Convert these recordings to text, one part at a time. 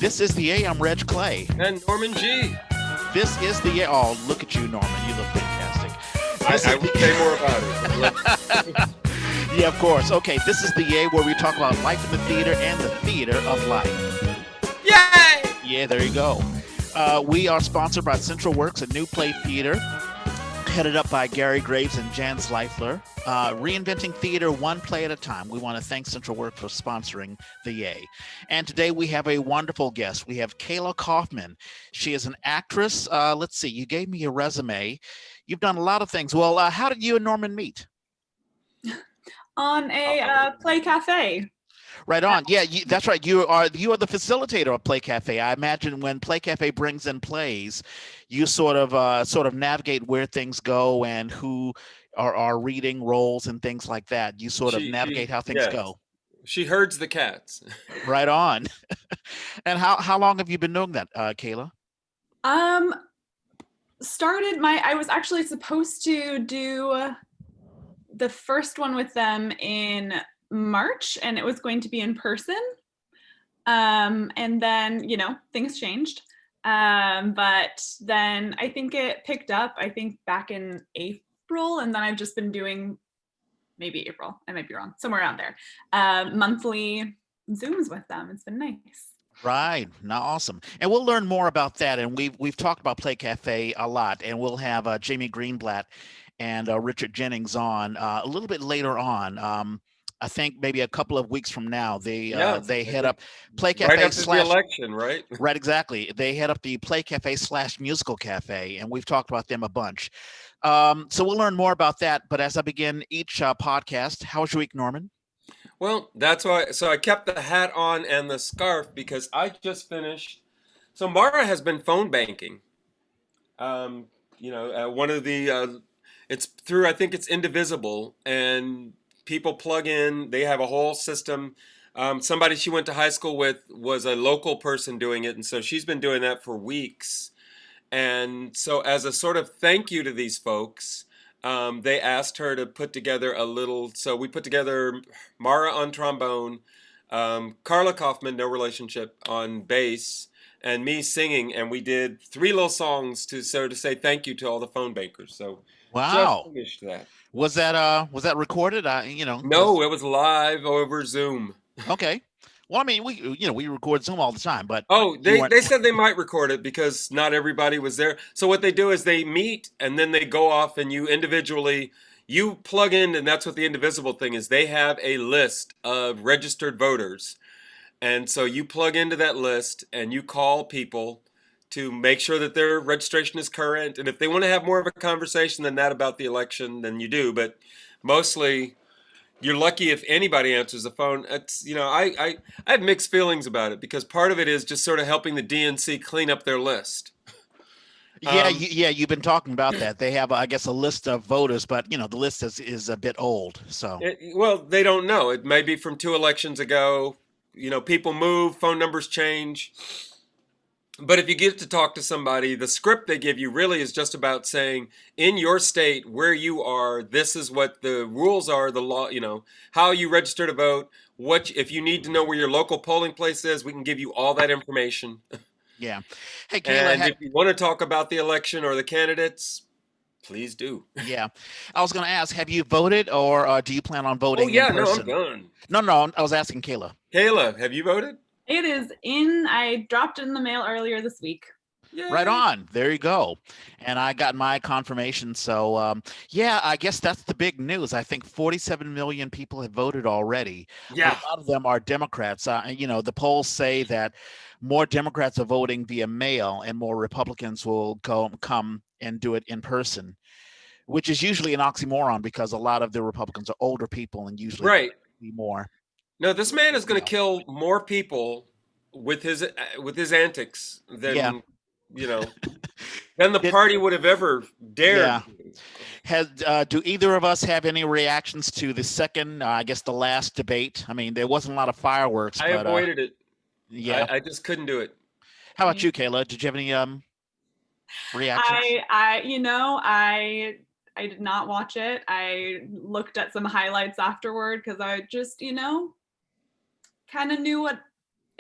This is the A. I'm Reg Clay. And Norman G. This is the A. Oh, look at you, Norman. You look fantastic. I will say more about it. Yeah, of course. Okay, this is the A where we talk about life in the theater and the theater of life. Yay! Yeah, there you go. We are sponsored by Central Works, a new play theater headed up by Gary Graves and Jan Sleifler, reinventing theater one play at a time. We want to thank Central Works for sponsoring the Yay. And today we have a wonderful guest. We have Kayla Kaufman. She is an actress. Let's see, you gave me a resume. You've done a lot of things. Well, how did you and Norman meet? On a play cafe. Right on. Yeah, that's right. You are the facilitator of Play Cafe. I imagine when Play Cafe brings in plays, you sort of navigate where things go and who are reading roles and things like that. You sort of navigate how things go. She herds the cats. Right on. And how long have you been doing that, Kayla? I was actually supposed to do the first one with them in March, and it was going to be in person. And then, things changed. But then I think it picked up, back in April, and then I've just been doing, maybe April, I might be wrong, somewhere around there, monthly Zooms with them. It's been nice. Right. Now, awesome. And we'll learn more about that. And we've talked about Play Cafe a lot, and we'll have Jamie Greenblatt and Richard Jennings on a little bit later on. I think maybe a couple of weeks from now. They head up Play Cafe right after the election, right? Right, exactly. They head up the Play Cafe / Musical Cafe, and we've talked about them a bunch. So we'll learn more about that. But as I begin each podcast, how was your week, Norman? Well, that's why. So I kept the hat on and the scarf because I just finished. So Mara has been phone banking. One of the it's through, I think it's Indivisible, and people plug in. They have a whole system. Somebody she went to high school with was a local person doing it, and so she's been doing that for weeks. And so as a sort of thank you to these folks, they asked her to put together so we put together Mara on trombone, Kayla Kaufman, no relationship, on bass, and me singing, and we did 3 little songs to say thank you to all the phone bankers. So wow, just finished that. Was that recorded? No, it was live over Zoom. Okay. Well, I mean, we record Zoom all the time, but they said they might record it because not everybody was there. So what they do is they meet and then they go off and you plug in, and that's what the Indivisible thing is. They have a list of registered voters. And so you plug into that list and you call people to make sure that their registration is current. And if they want to have more of a conversation than that about the election, then you do. But mostly you're lucky if anybody answers the phone. It's, I have mixed feelings about it because part of it is just sort of helping the DNC clean up their list. You've been talking about that. They have, I guess, a list of voters, but the list is a bit old. So they don't know. It may be from 2 elections ago. People move, phone numbers change. But if you get to talk to somebody, the script they give you really is just about saying, in your state, where you are, this is what the rules are, the law, how you register to vote. If you need to know where your local polling place is, we can give you all that information. Yeah. Hey, Kayla, and if you want to talk about the election or the candidates, please do. Yeah. I was going to ask, have you voted, or do you plan on voting in person? No, I'm done. No, I was asking Kayla. Kayla, have you voted? It is in. I dropped it in the mail earlier this week. Yay. Right on. There you go. And I got my confirmation. So, I guess that's the big news. I think 47 million people have voted already. Yeah. A lot of them are Democrats. The polls say that more Democrats are voting via mail and more Republicans will come and do it in person, which is usually an oxymoron because a lot of the Republicans are older people and usually more. No, this man is going to kill more people with his antics than than the party would have ever dared. Yeah. Do either of us have any reactions to the second, I guess the last debate? I mean, there wasn't a lot of fireworks. I avoided it. Yeah, I just couldn't do it. How about you, Kayla? Did you have any reactions? I did not watch it. I looked at some highlights afterward because I just, kind of knew what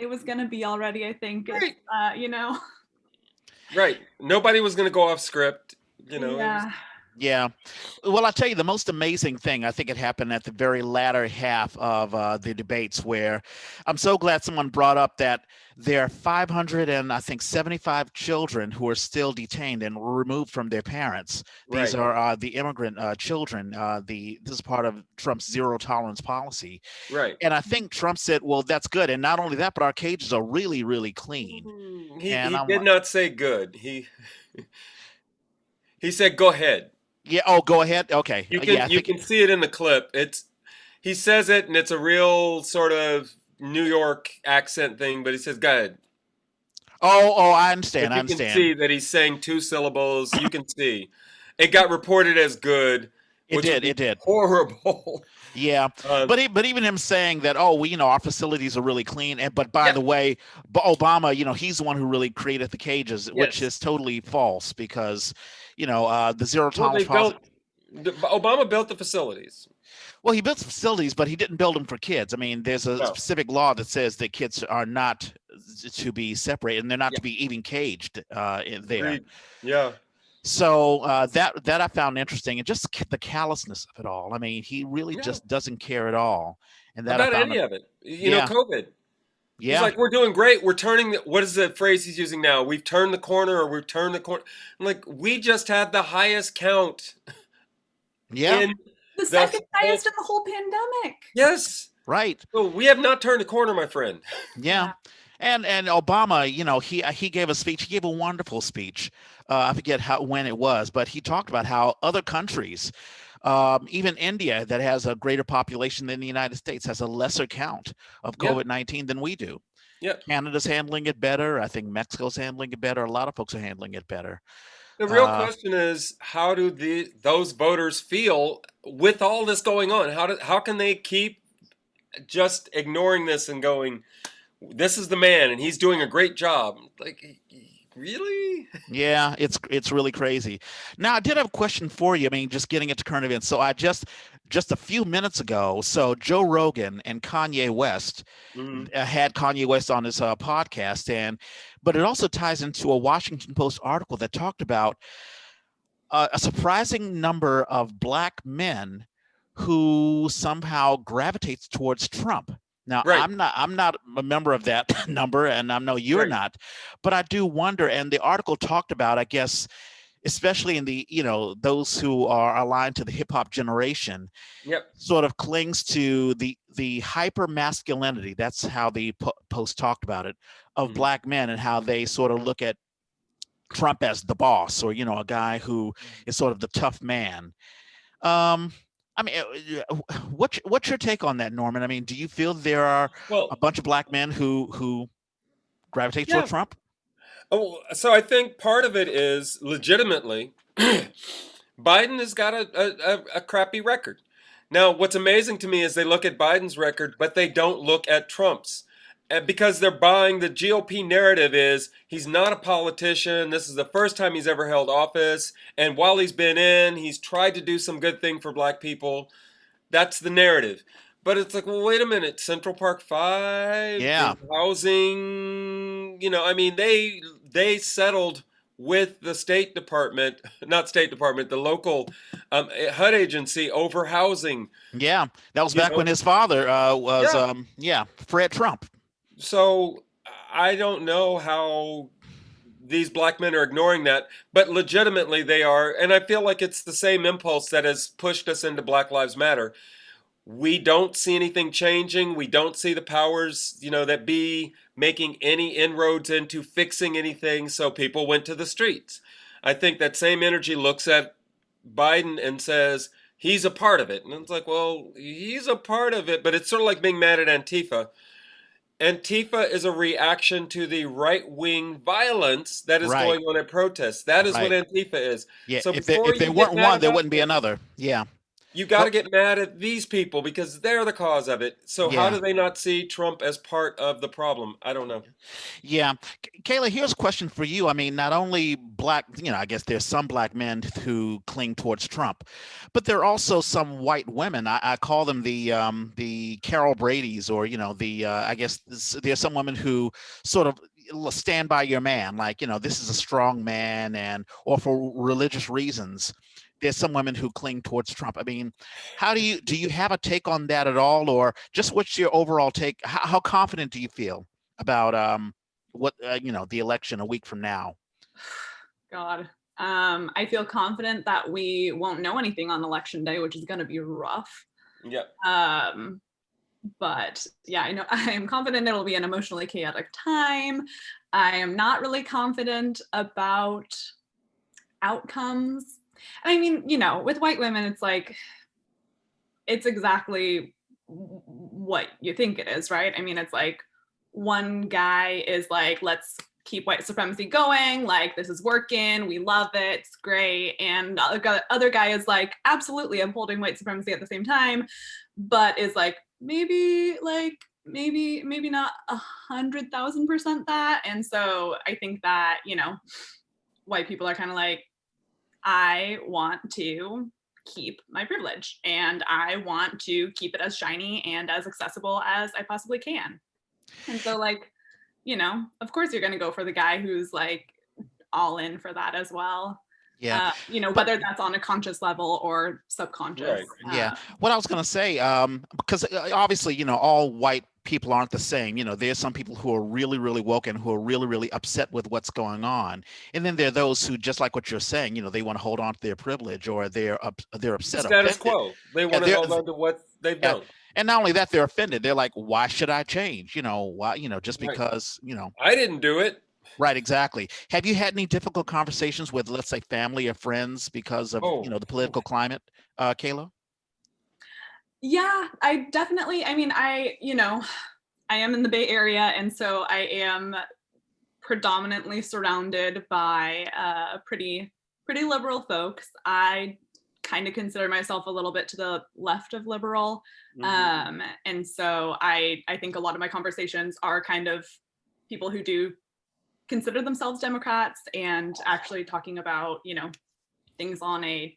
it was gonna be already. I think Right. it's Right. Nobody was going to go off script. It was, yeah. Yeah. Well, I'll tell you the most amazing thing. I think it happened at the very latter half of the debates, where I'm so glad someone brought up that there are 500 and I think 75 children who are still detained and removed from their parents. These right. are the immigrant children. This is part of Trump's zero tolerance policy, Right. and I think Trump said, "Well, that's good." And not only that, but our cages are really, really clean. And He I'm did not say good. He said go ahead. yeah. Oh, go ahead. Okay. Yeah, I You think. can see it in the clip. He says it and it's a real sort of New York accent thing, but he says go ahead. Oh, I But understand. I you can understand. see that he's saying two syllables. You can see. It got reported as good, It which would did. be It did. horrible. Yeah, Um, but even him saying that, oh, our facilities are really clean, and but by yeah. the way, Obama, he's the one who really created the cages, which Yes. is totally false because, the zero Well, tolerance policy. Obama built the facilities. Well, he built facilities, but he didn't build them for kids. I mean, there's a No. specific law that says that kids are not to be separated, and they're not Yeah. to be even caged there. Agreed. Yeah. So that I found interesting, and just the callousness of it all. I mean, he really Yeah. just doesn't care at all, and that I About found any him. of it. Yeah, COVID. He's yeah, like, we're doing great. We're turning. What is the phrase he's using now? We've turned the corner, or we've turned the corner. I'm like, we just had the highest count yeah, in The the second whole. highest in the whole pandemic. Yes. right. So we have not turned the corner, my friend. Yeah. Yeah. And Obama, he gave a speech. He gave a wonderful speech. I forget when it was, but he talked about how other countries, even India, that has a greater population than the United States, has a lesser count of Yeah. COVID-19 than we do. Yeah. Canada's handling it better. I think Mexico's handling it better. A lot of folks are handling it better. The real Uh, question is, how do those voters feel with all this going on? How can they keep just ignoring this and going, this is the man and he's doing a great job? Like, really? Yeah, it's really crazy. Now, I did have a question for you. I mean, just getting into current events. So I just a few minutes ago, so Joe Rogan and Kanye West Mhm. had Kanye West on his podcast, but it also ties into a Washington Post article that talked about a surprising number of black men who somehow gravitates towards Trump. Now, Right, I'm not a member of that number, and I know you're right. not, but I do wonder. And the article talked about, I guess, especially in the those who are aligned to the hip hop generation, Yep. sort of clings to the hyper masculinity. That's how the Post talked about it, of Mhm. black men, and how they sort of look at Trump as the boss, or a guy who is sort of the tough man. Um, I mean, what's your take on that, Norman? I mean, do you feel there are a Well, bunch of black men who gravitate toward yeah. Trump? Oh, so I think part of it is legitimately Biden has got a crappy record. Now, what's amazing to me is they look at Biden's record, but they don't look at Trump's. And because they're buying the GOP narrative is he's not a politician. This is the first time he's ever held office. And while he's been in, he's tried to do some good thing for black people. That's the narrative. But it's like, well, wait a minute. Central Park 5, Yeah, the housing, I mean, they settled with the State Department, not State Department, the local HUD agency over housing, yeah. That was you back when know? his father was, Yeah. Fred Trump. So I don't know how these black men are ignoring that, but legitimately they are. And I feel like it's the same impulse that has pushed us into Black Lives Matter. We don't see anything changing. We don't see the powers, that be making any inroads into fixing anything. So people went to the streets. I think that same energy looks at Biden and says he's a part of it. And it's like, well, he's a part of it, but it's sort of like being mad at Antifa. Antifa is a reaction to the right wing violence that is Right, going on at protests. That is what right. Antifa is. Yeah, So if there before if there you get weren't mad one, there about wouldn't be this, another. Yeah, You got Well, to get mad at these people because they're the cause of it. So how yeah. do they not see Trump as part of the problem? I don't know. Yeah. Kayla, here's a question for you. I mean, not only black, I guess there's some black men who cling towards Trump, but there are also some white women. I call them the Carol Brady's, or, I guess there's some women who sort of stand by your man, like, this is a strong man, and or for religious reasons. There's some women who cling towards Trump. I mean, do you have a take on that at all, or just what's your overall take? How confident do you feel about the election a week from now? God. I feel confident that we won't know anything on election day, which is going to be rough. Yep. But yeah, I know I am confident it'll be an emotionally chaotic time. I am not really confident about outcomes. I mean, with white women, it's like, it's exactly what you think it is, right? I mean, it's like one guy is like, let's keep white supremacy going, like this is working, we love it, it's great. And the other guy is like, absolutely upholding white supremacy at the same time, but is like, maybe not 100,000% that. And so I think that, white people are kind of like, I want to keep my privilege and I want to keep it as shiny and as accessible as I possibly can. And so like, of course you're going to go for the guy who's like all in for that as well. Yeah. Whether that's on a conscious level or subconscious. Right. Yeah. What I was going to say, because obviously, all white people aren't the same. There's some people who are really, really woke and who are really, really upset with what's going on. And then there are those who, just like what you're saying, they want to hold on to their privilege, or they're upset. Status offended. quo. They want to hold on to what they've done. And not only that, they're offended. They're like, why should I change? Why, just Right. because, I didn't do it. Right, exactly. Have you had any difficult conversations with, let's say, family or friends because of, the political climate, Kayla? Yeah, I definitely, I mean, I am in the Bay Area, and so I am predominantly surrounded by pretty liberal folks. I kind of consider myself a little bit to the left of liberal. Mm-hmm. And so I think a lot of my conversations are kind of people who do consider themselves Democrats and actually talking about, things on a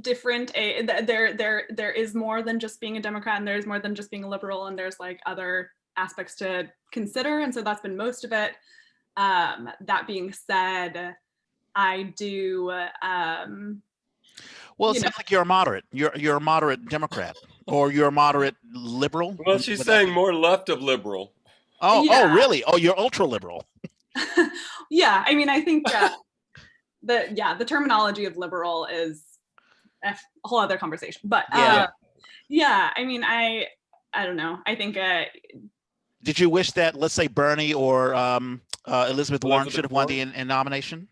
different, there is more than just being a Democrat, and there's more than just being a liberal, and there's like other aspects to consider. And so that's been most of it. That being said, I do. Well, it sounds like you're a moderate. You're a moderate Democrat, or you're a moderate liberal. Well, she's saying more left of liberal. Oh, yeah. Oh, really? Oh, you're ultra liberal. Yeah, I mean, I think the terminology of liberal is a whole other conversation. But yeah, I mean, I don't know. I think. Did you wish that, let's say, Bernie or Elizabeth Warren should have won the nomination?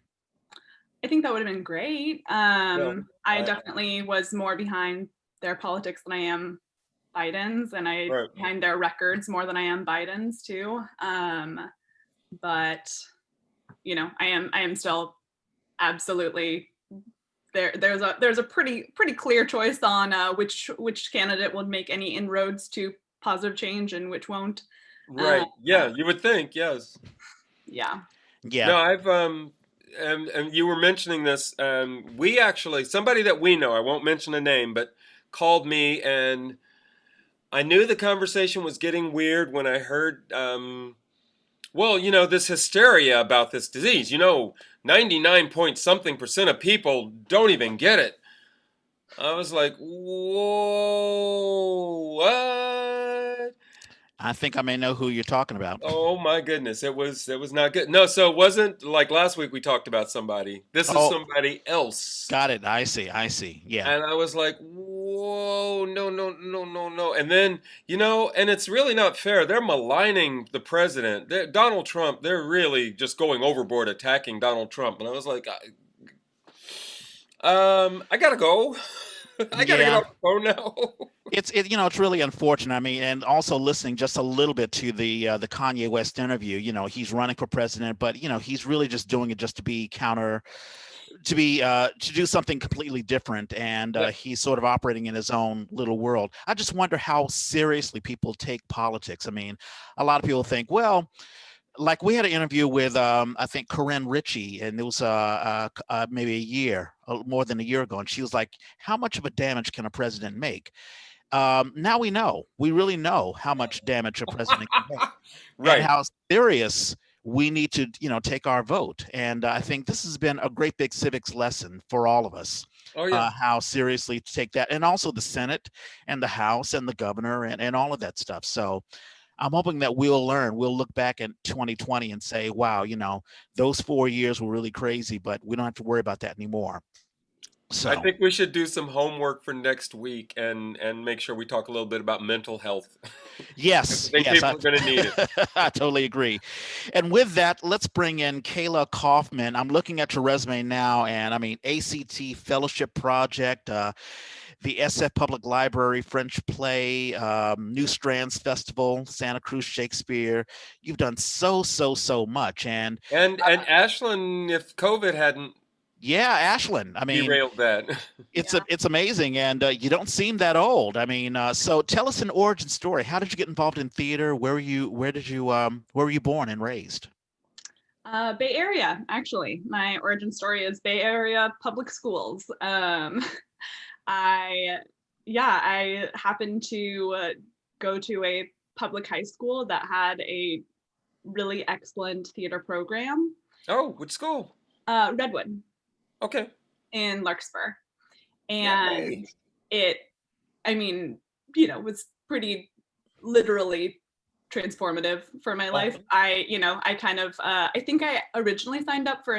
I think that would have been great. I definitely was more behind their politics than I am Biden's, and behind their records more than I am Biden's too. But I am still absolutely there. There's a pretty clear choice on which candidate would make any inroads to positive change and which won't. Right. Yeah, you would think. Yes. Yeah. Yeah. No, I've and you were mentioning this. We actually, somebody that we know, I won't mention a name, but called me, and I knew the conversation was getting weird when I heard, this hysteria about this disease. 99 point something % of people don't even get it. I was like, whoa, what? I think I may know who you're talking about. Oh my goodness, it was not good. No, so it wasn't like last week we talked about somebody. This is somebody else. Got it. I see. Yeah. And I was like, whoa, no. And then, and it's really not fair. They're maligning the president. Donald Trump, they're really just going overboard attacking Donald Trump. And I was like, I gotta go. I gotta get off the phone now. It's really unfortunate. I mean, and also listening just a little bit to the Kanye West interview. He's running for president, but he's really just doing it just to be to do something completely different, and Yep. he's sort of operating in his own little world. I just wonder how seriously people take politics. I mean, a lot of people think, well, like we had an interview with I think Corinne Ritchie, and it was maybe more than a year ago, and she was like, how much of a damage can a president make? Now we really know how much damage a president can make, and Right. how serious we need to, take our vote. And I think this has been a great big civics lesson for all of us, Oh yeah. how seriously to take that, and also the Senate and the House and the governor and all of that stuff. So I'm hoping that we'll look back at 2020 and say, wow, those 4 years were really crazy, but we don't have to worry about that anymore. I So think we should do some homework for next week and make sure we talk a little bit about mental health. I yes, think yes, people are going to need it. I totally agree. And with that, let's bring in Kayla Kaufman. I'm looking at your resume now, and I mean, ACT Fellowship Project, the SF Public Library French Play, New Strands Festival, Santa Cruz Shakespeare. You've done so much. And And Ashland, if COVID hadn't yeah, Ashland, I mean, derailed that. it's amazing, and you don't seem that old. I mean, so tell us an origin story. How did you get involved in theater? Where were you born and raised? Bay Area, actually. My origin story is Bay Area public schools. I happened to go to a public high school that had a really excellent theater program. Oh, which school? Redwood Okay. in Larkspur. Yay. And was pretty literally transformative for my life. I think I originally signed up for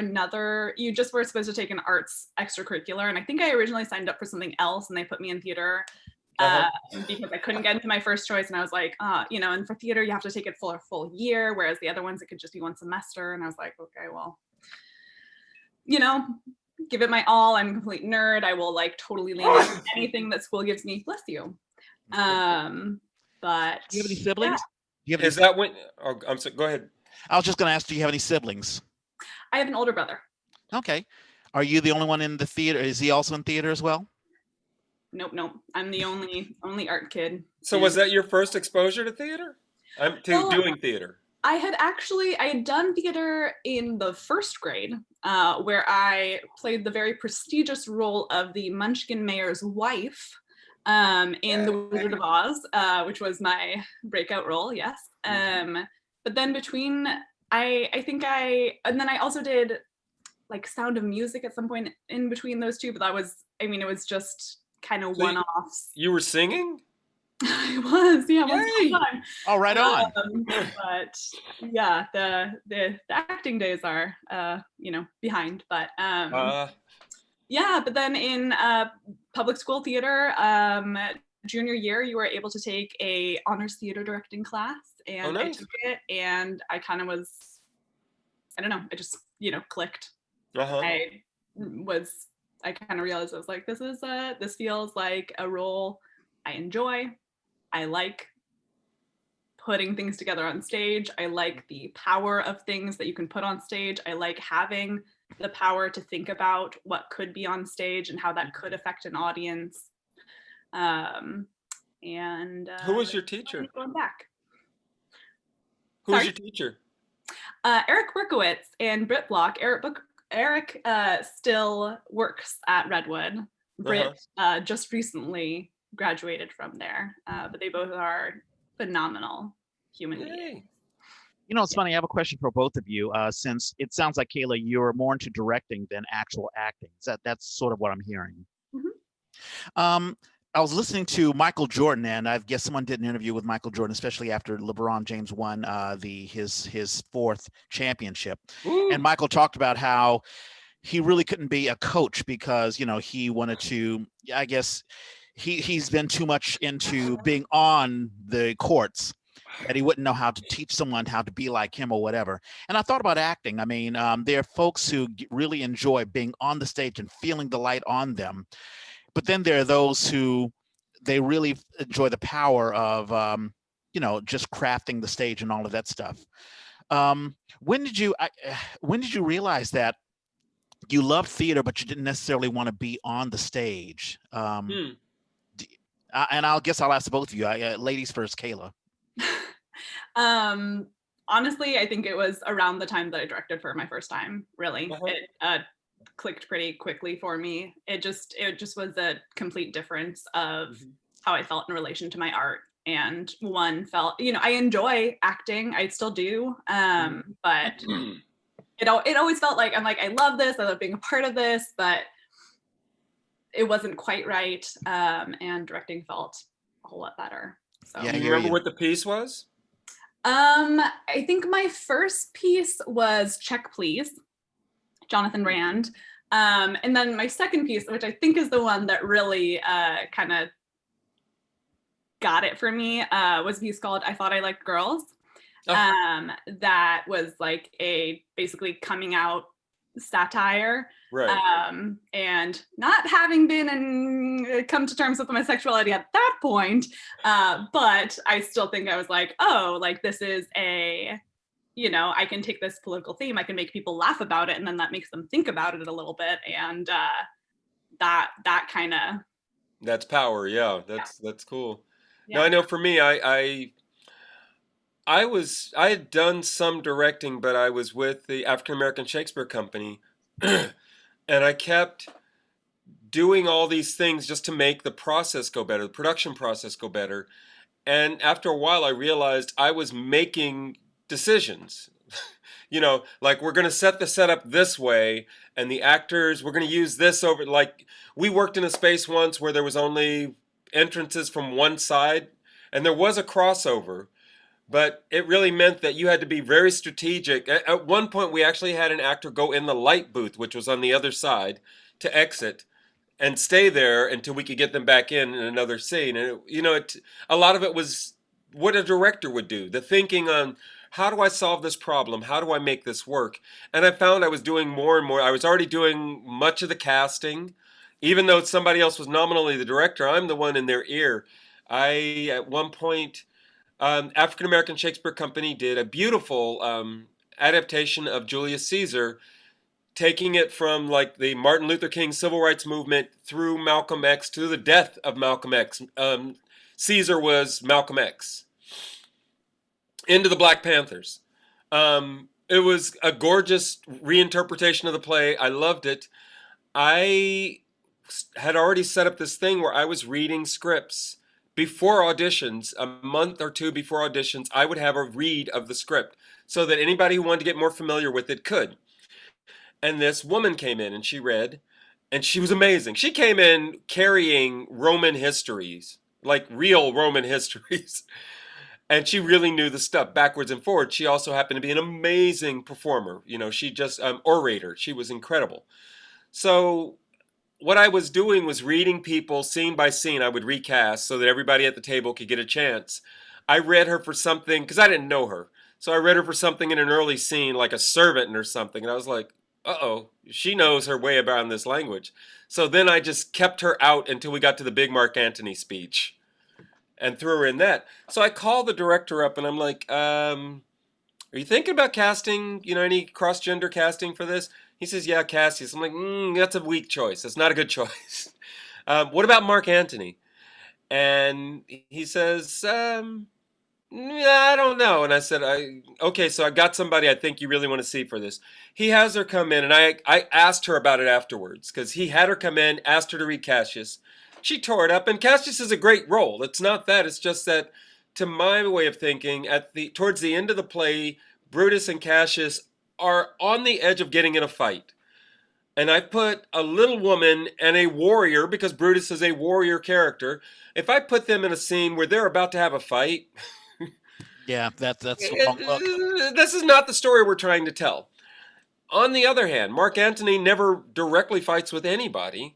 you just were supposed to take an arts extracurricular, and I think I originally signed up for something else, and they put me in theater because I couldn't get into my first choice, and I was like, and for theater you have to take it for a full year, whereas the other ones it could just be one semester, and I was like, okay, well, give it my all. I'm a complete nerd. I will totally lean into anything that school gives me. Bless you. But Do you have any siblings? Is that when? Oh, I'm sorry. Go ahead. I was just going to ask, do you have any siblings? I have an older brother. Okay. Are you the only one in the theater? Is he also in theater as well? Nope. I'm the only art kid. So was that your first exposure to theater? Doing theater? I had done theater in the first grade, where I played the very prestigious role of the Munchkin mayor's wife in The Wizard of Oz, which was my breakout role, yes. But then and then I also did Sound of Music at some point in between those two, but it was just kind of one-offs. You were singing? I was, yeah, once upon a time. Oh, right on. But yeah, the acting days are behind. But yeah, but then in public school theater, junior year, you were able to take a honors theater directing class, and nice. I took it, and I kind of was, I don't know, I just clicked. I kind of realized I was like, this feels like a role I enjoy. I like putting things together on stage. I like the power of things that you can put on stage. I like having the power to think about what could be on stage and how that could affect an audience. And who was your teacher? Going back. Who was your teacher? Eric Berkowitz and Britt Block. Eric still works at Redwood. Britt just recently graduated from there, but they both are phenomenal human beings. It's funny. I have a question for both of you. Since it sounds like, Kayla, you're more into directing than actual acting. That's sort of what I'm hearing. Mm-hmm. I was listening to Michael Jordan, and I guess someone did an interview with Michael Jordan, especially after LeBron James won his fourth championship. Ooh. And Michael talked about how he really couldn't be a coach because he wanted to. I guess he's been too much into being on the courts that he wouldn't know how to teach someone how to be like him or whatever. And I thought about acting. I mean, there are folks who really enjoy being on the stage and feeling the light on them. But then there are those who they really enjoy the power of, just crafting the stage and all of that stuff. When did you realize that you loved theater, but you didn't necessarily want to be on the stage. Hmm. And I'll guess I'll ask both of you. Ladies first, Kayla. Honestly, I think it was around the time that I directed for my first time. Really, Uh-huh. it clicked pretty quickly for me. It just was a complete difference of Mhm. how I felt in relation to my art. And one felt, I enjoy acting, I still do, but it always felt like I'm like, I love this, I love being a part of this, but it wasn't quite right. And directing felt a whole lot better. So Yeah, I Do you hear remember you. what the piece was? I think my first piece was Check Please, Jonathan Rand. And then my second piece, which I think is the one that really kind of got it for me, was a piece called I Thought I Liked Girls. Oh, That was like a basically coming out satire. right. And not having been and come to terms with my sexuality at that point, but I still think I was like, oh, like this is I can take this political theme, I can make people laugh about it, and then that makes them think about it a little bit, and that kind of That's power. Yeah, yeah that's cool. Now yeah. I know for me, I had done some directing, but I was with the African American Shakespeare Company, and I kept doing all these things just to make the process go better, the production process go better. And after a while, I realized I was making decisions. Like we're going to set the setup this way, and the actors, we're going to use this over. Like we worked in a space once where there was only entrances from one side, and there was a crossover, but it really meant that you had to be very strategic. At one point, we actually had an actor go in the light booth, which was on the other side, to exit and stay there until we could get them back in another scene. And a lot of it was what a director would do, the thinking on how do I solve this problem, how do I make this work. And I found I was doing more and more. I was already doing much of the casting, even though somebody else was nominally the director. I'm the one in their ear. I at one point, African American Shakespeare Company did a beautiful adaptation of Julius Caesar, taking it from like the Martin Luther King civil rights movement through Malcolm X to the death of Malcolm X. Caesar was Malcolm X into the Black Panthers. It was a gorgeous reinterpretation of the play. I loved it. I had already set up this thing where I was reading scripts before auditions, a month or two before auditions. I would have a read of the script so that anybody who wanted to get more familiar with it could. And this woman came in and she read, and she was amazing. She came in carrying Roman histories, like real Roman histories. And she really knew the stuff backwards and forwards. She also happened to be an amazing performer. She just orator. She was incredible. So what I was doing was reading people scene by scene. I would recast so that everybody at the table could get a chance. I read her for something because I didn't know her. So I read her for something in an early scene, like a servant or something. And I was like, uh-oh, she knows her way around this language. So then I just kept her out until we got to the big Mark Antony speech and threw her in that. So I called the director up and I'm like, are you thinking about casting, any cross-gender casting for this? He says, yeah, Cassius. I'm like, that's a weak choice. That's not a good choice. What about Mark Antony? And he says, I don't know. And I said, okay, so I got somebody I think you really want to see for this. He has her come in, and I asked her about it afterwards because he had her come in, asked her to read Cassius. She tore it up, and Cassius is a great role. It's not that. It's just that, to my way of thinking, towards the end of the play, Brutus and Cassius are on the edge of getting in a fight. And I put a little woman and a warrior, because Brutus is a warrior character. If I put them in a scene where they're about to have a fight, Yeah, that's the wrong look. this is not the story we're trying to tell. On the other hand, Mark Antony never directly fights with anybody.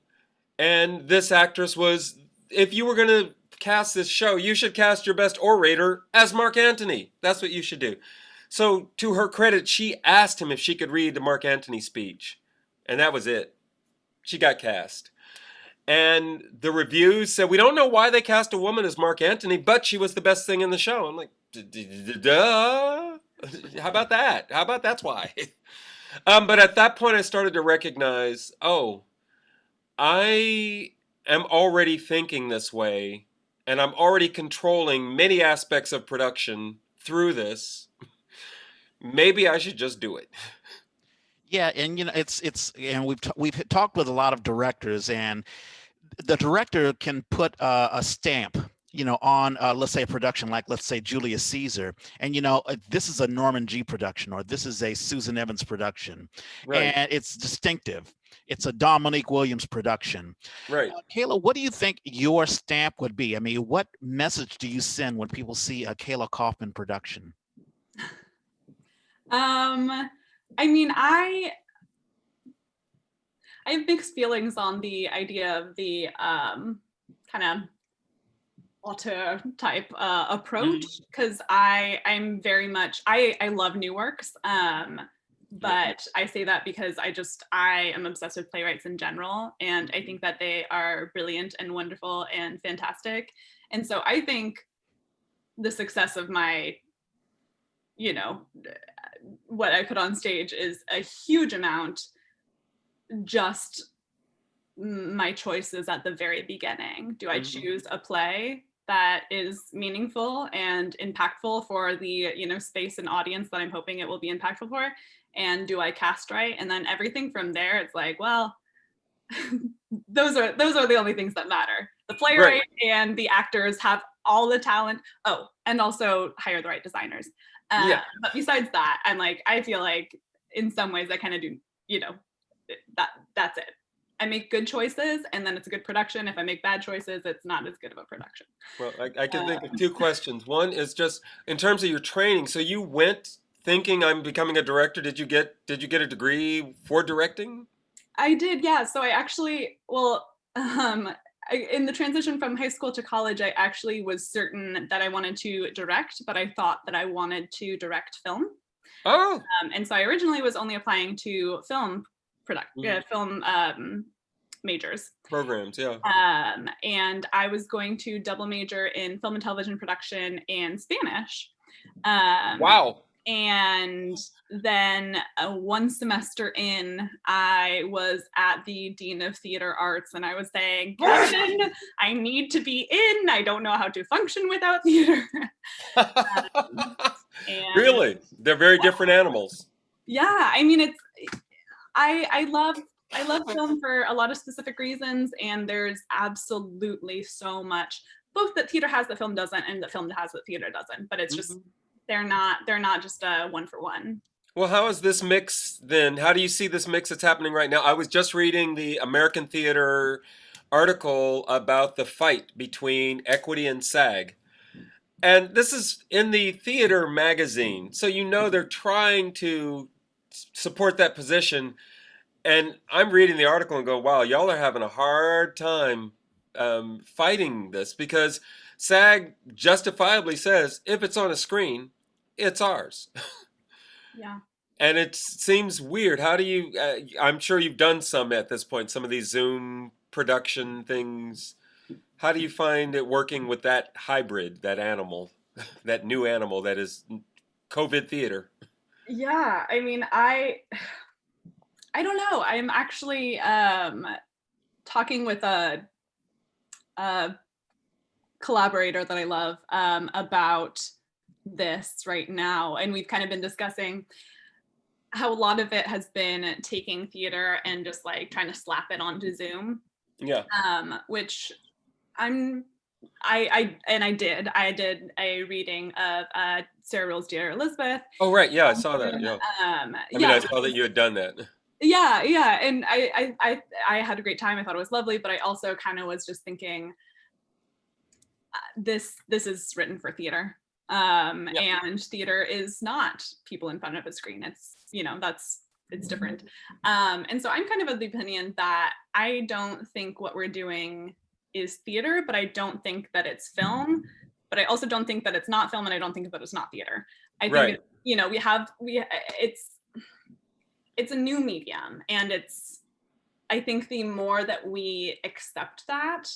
And this actress was, if you were going to cast this show, you should cast your best orator as Mark Antony. That's what you should do. So to her credit, she asked him if she could read the Mark Antony speech. And that was it. She got cast. And the reviews said, we don't know why they cast a woman as Mark Antony, but she was the best thing in the show. I'm like, duh. How about that? How about that's why? But at that point, I started to recognize, oh, I am already thinking this way, and I'm already controlling many aspects of production through this. Maybe I should just do it. Yeah, and it's and we've talked with a lot of directors, and the director can put a stamp, on let's say a production like, let's say, Julius Caesar, and this is a Norman G production, or this is a Susan Evans production, Right, and it's distinctive. It's a Dominique Williams production. right. Kayla, what do you think your stamp would be? I mean, what message do you send when people see a Kayla Kaufman production? I mean, I have mixed feelings on the idea of the kind of auteur type approach, because I'm very much, I love new works, but I say that because I am obsessed with playwrights in general, and I think that they are brilliant and wonderful and fantastic. And so I think the success of my, what I put on stage is a huge amount just my choices at the very beginning. Do I choose a play that is meaningful and impactful for the space and audience that I'm hoping it will be impactful for? And do I cast right? And then everything from there, it's like, well, those are the only things that matter. The playwright Right. and the actors have all the talent. Oh, and also hire the right designers. Yeah. But besides that, I feel like in some ways I kind of do, that's it. I make good choices, and then it's a good production. If I make bad choices, it's not as good of a production. Well, I can think of two questions. One is just in terms of your training. So you went thinking I'm becoming a director. Did you get a degree for directing? I did, yeah. So I actually, well, in the transition from high school to college, I actually was certain that I wanted to direct, but I thought that I wanted to direct film. Oh, And so I originally was only applying to film majors. programs, yeah. And I was going to double major in film and television production and Spanish. Wow. And then one semester in, I was at the Dean of Theater Arts, and I was saying, Kevin, I need to be in. I don't know how to function without theater. And Really? They're very different animals. yeah, I mean, I love film for a lot of specific reasons, and there's absolutely so much both that theater has that film doesn't, and that film has that theater doesn't. But it's just they're not just a one for one. Well, how is this mix then? How do you see this mix that's happening right now? I was just reading the American Theater article about the fight between Equity and SAG. And this is in the theater magazine. So they're trying to support that position. And I'm reading the article and go, wow, y'all are having a hard time fighting this, because SAG justifiably says if it's on a screen, it's ours. Yeah. And it seems weird. How do you, I'm sure you've done some at this point, some of these Zoom production things. How do you find it working with that hybrid, that animal, that new animal that is COVID theater? Yeah, I mean, I don't know. I'm actually talking with a collaborator that I love about this right now, and we've kind of been discussing how a lot of it has been taking theater and just like trying to slap it onto Zoom. Yeah. Which I did a reading of Sarah Rule's Dear Elizabeth. Oh, right. Yeah, I saw that. Yeah. I saw that you had done that. Yeah, and I had a great time. I thought it was lovely, but I also kind of was just thinking, this is written for theater, and theater is not people in front of a screen. It's it's different, and so I'm kind of the opinion that I don't think what we're doing is theater, but I don't think that it's film, but I also don't think that it's not film, and I don't think that it's not theater. I think it's a new medium, and I think the more that we accept that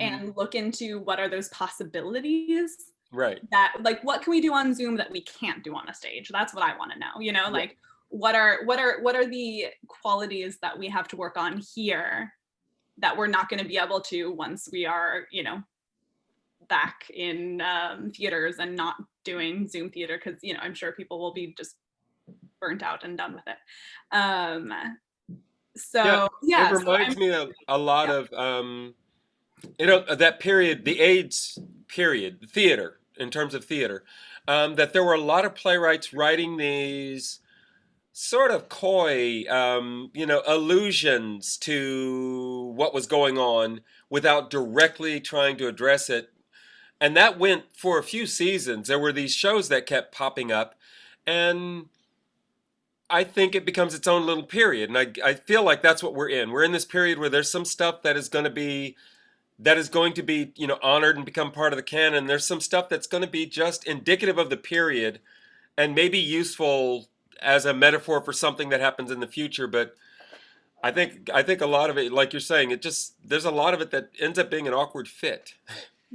and look into what are those possibilities, right, that like what can we do on Zoom that we can't do on a stage, that's what I want to know, like what are the qualities that we have to work on here that we're not going to be able to once we are, you know, back in theaters and not doing Zoom theater, because, you know, I'm sure people will be just burnt out and done with it. It reminds me a lot of you know, that period, the AIDS period, theater, in terms of theater, that there were a lot of playwrights writing these sort of coy, you know, allusions to what was going on without directly trying to address it. And that went for a few seasons. There were these shows that kept popping up, and I think it becomes its own little period. And I feel like that's what we're in. We're in this period where there's some stuff that is going to be, you know, honored and become part of the canon. There's some stuff that's going to be just indicative of the period and maybe useful as a metaphor for something that happens in the future. But I think a lot of it, like you're saying, there's a lot of it that ends up being an awkward fit.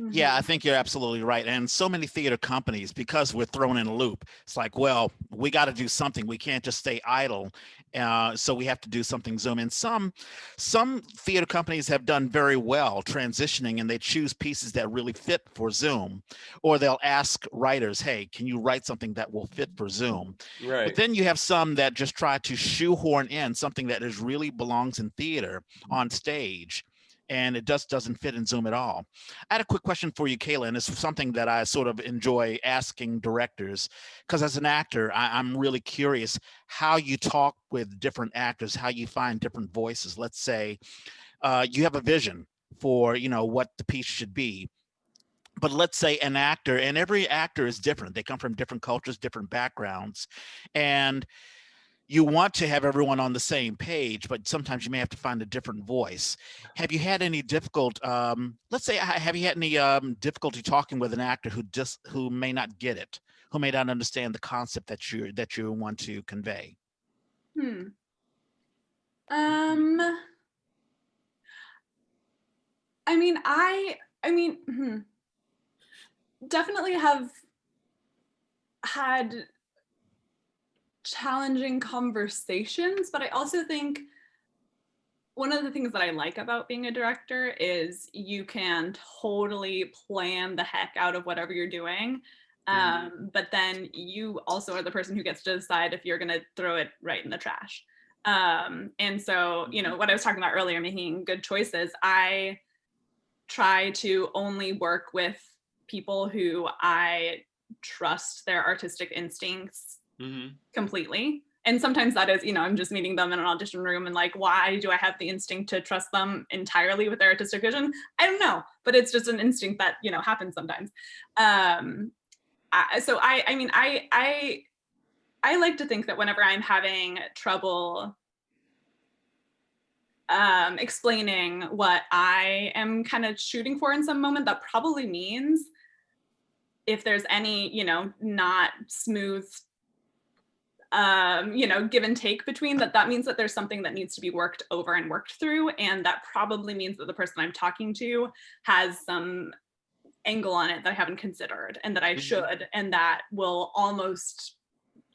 Yeah, I think you're absolutely right. And so many theater companies, because we're thrown in a loop, it's like, well, we got to do something. We can't just stay idle. So we have to do something Zoom. And some theater companies have done very well transitioning, and they choose pieces that really fit for Zoom, or they'll ask writers, hey, can you write something that will fit for Zoom? Right. But then you have some that just try to shoehorn in something that is really belongs in theater on stage, and it just doesn't fit in Zoom at all. I had a quick question for you, Kayla, and it's something that I sort of enjoy asking directors, because as an actor, I'm really curious how you talk with different actors, how you find different voices. Let's say you have a vision for, you know, what the piece should be, but let's say an actor, and every actor is different. They come from different cultures, different backgrounds, and you want to have everyone on the same page, but sometimes you may have to find a different voice. Have you had any let's say, have you had any difficulty talking with an actor who may not get it, who may not understand the concept that you want to convey? Definitely have had challenging conversations, but I also think one of the things that I like about being a director is you can totally plan the heck out of whatever you're doing. But then you also are the person who gets to decide if you're going to throw it right in the trash. And so, you know, what I was talking about earlier, making good choices, I try to only work with people who I trust their artistic instincts completely. And sometimes that is, you know, I'm just meeting them in an audition room and like, why do I have the instinct to trust them entirely with their artistic vision? I don't know, but it's just an instinct that, you know, happens sometimes. So I like to think that whenever I'm having trouble explaining what I am kind of shooting for in some moment, that probably means if there's any, you know, not smooth, you know, give and take between that means that there's something that needs to be worked over and worked through. And that probably means that the person I'm talking to has some angle on it that I haven't considered and that I should, and that will almost,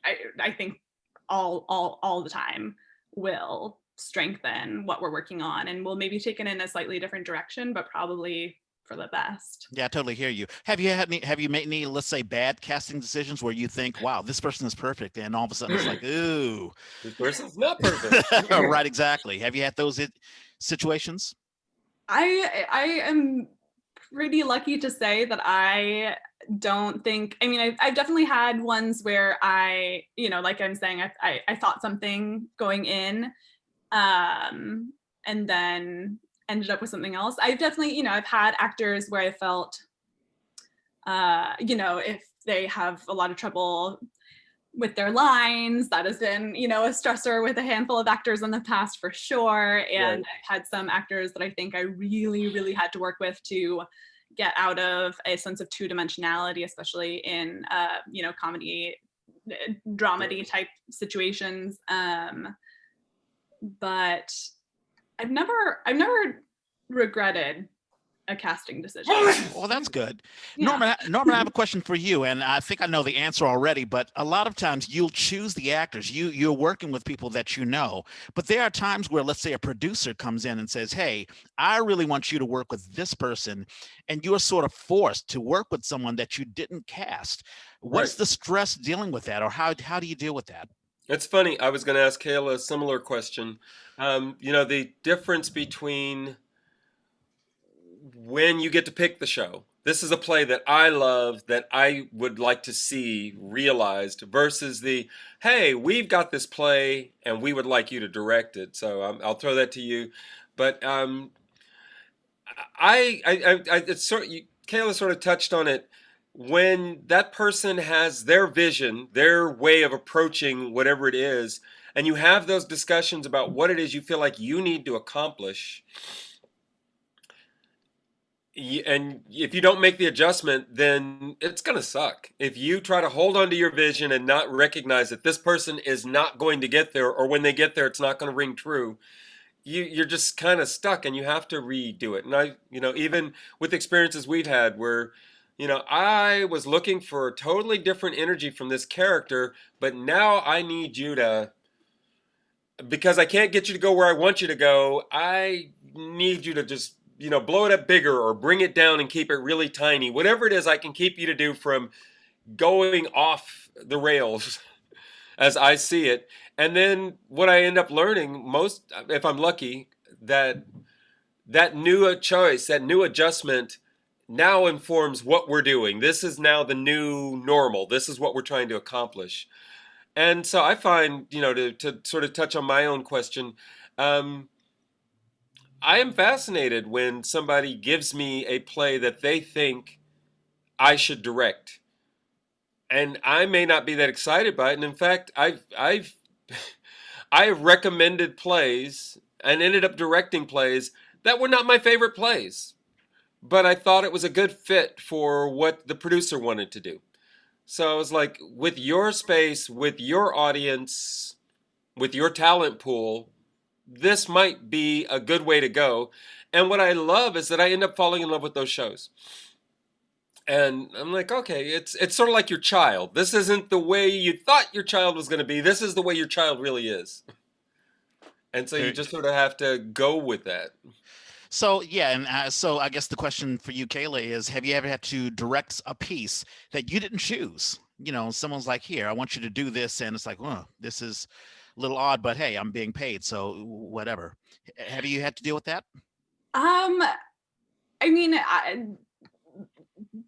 I think all the time will strengthen what we're working on, and we'll maybe take it in a slightly different direction, but probably for the best. Yeah, I totally hear you. Have you made any, let's say, bad casting decisions where you think, wow, this person is perfect, and all of a sudden it's like, ooh, this person's not perfect? Right, exactly. Have you had those situations? I am pretty lucky to say that I don't think, I mean, I've definitely had ones where I, you know, like I'm saying, I thought something going in, and then ended up with something else. I've definitely, you know, I've had actors where I felt, you know, if they have a lot of trouble with their lines, that has been, you know, a stressor with a handful of actors in the past for sure. And I've had some actors that I think I really, really had to work with to get out of a sense of two-dimensionality, especially in, you know, comedy, dramedy type situations. But I've never regretted a casting decision. Well, that's good. Yeah. Norman, I have a question for you, and I think I know the answer already, but a lot of times you'll choose the actors. You're working with people that you know, but there are times where, let's say, a producer comes in and says, "Hey, I really want you to work with this person," and you're sort of forced to work with someone that you didn't cast. What's Right. the stress dealing with that, or how do you deal with that? It's funny. I was going to ask Kayla a similar question. The difference between when you get to pick the show. This is a play that I love, that I would like to see realized, versus the, hey, we've got this play and we would like you to direct it. So I'll throw that to you. But it's Kayla sort of touched on it. When that person has their vision, their way of approaching whatever it is, and you have those discussions about what it is you feel like you need to accomplish, and if you don't make the adjustment, then it's going to suck. If you try to hold on to your vision and not recognize that this person is not going to get there, or when they get there, it's not going to ring true, you're just kind of stuck, and you have to redo it. And even with experiences we've had where, I was looking for a totally different energy from this character, but now I need you to, because I can't get you to go where I want you to go, I need you to just, blow it up bigger or bring it down and keep it really tiny. Whatever it is I can keep you to do from going off the rails as I see it. And then what I end up learning most, if I'm lucky, that new choice, that new adjustment now informs what we're doing. This is now the new normal. This is what we're trying to accomplish. And so I find, to sort of touch on my own question, I am fascinated when somebody gives me a play that they think I should direct. And I may not be that excited by it. And in fact, I have recommended plays and ended up directing plays that were not my favorite plays, but I thought it was a good fit for what the producer wanted to do. So I was like, with your space, with your audience, with your talent pool, this might be a good way to go. And what I love is that I end up falling in love with those shows. And I'm like, okay, it's sort of like your child. This isn't the way you thought your child was going to be. This is the way your child really is. And so you just sort of have to go with that. So yeah, and so I guess the question for you, Kayla, is: have you ever had to direct a piece that you didn't choose? Someone's like, "Here, I want you to do this," and it's like, "Oh, this is a little odd, but hey, I'm being paid, so whatever." Have you had to deal with that? I mean,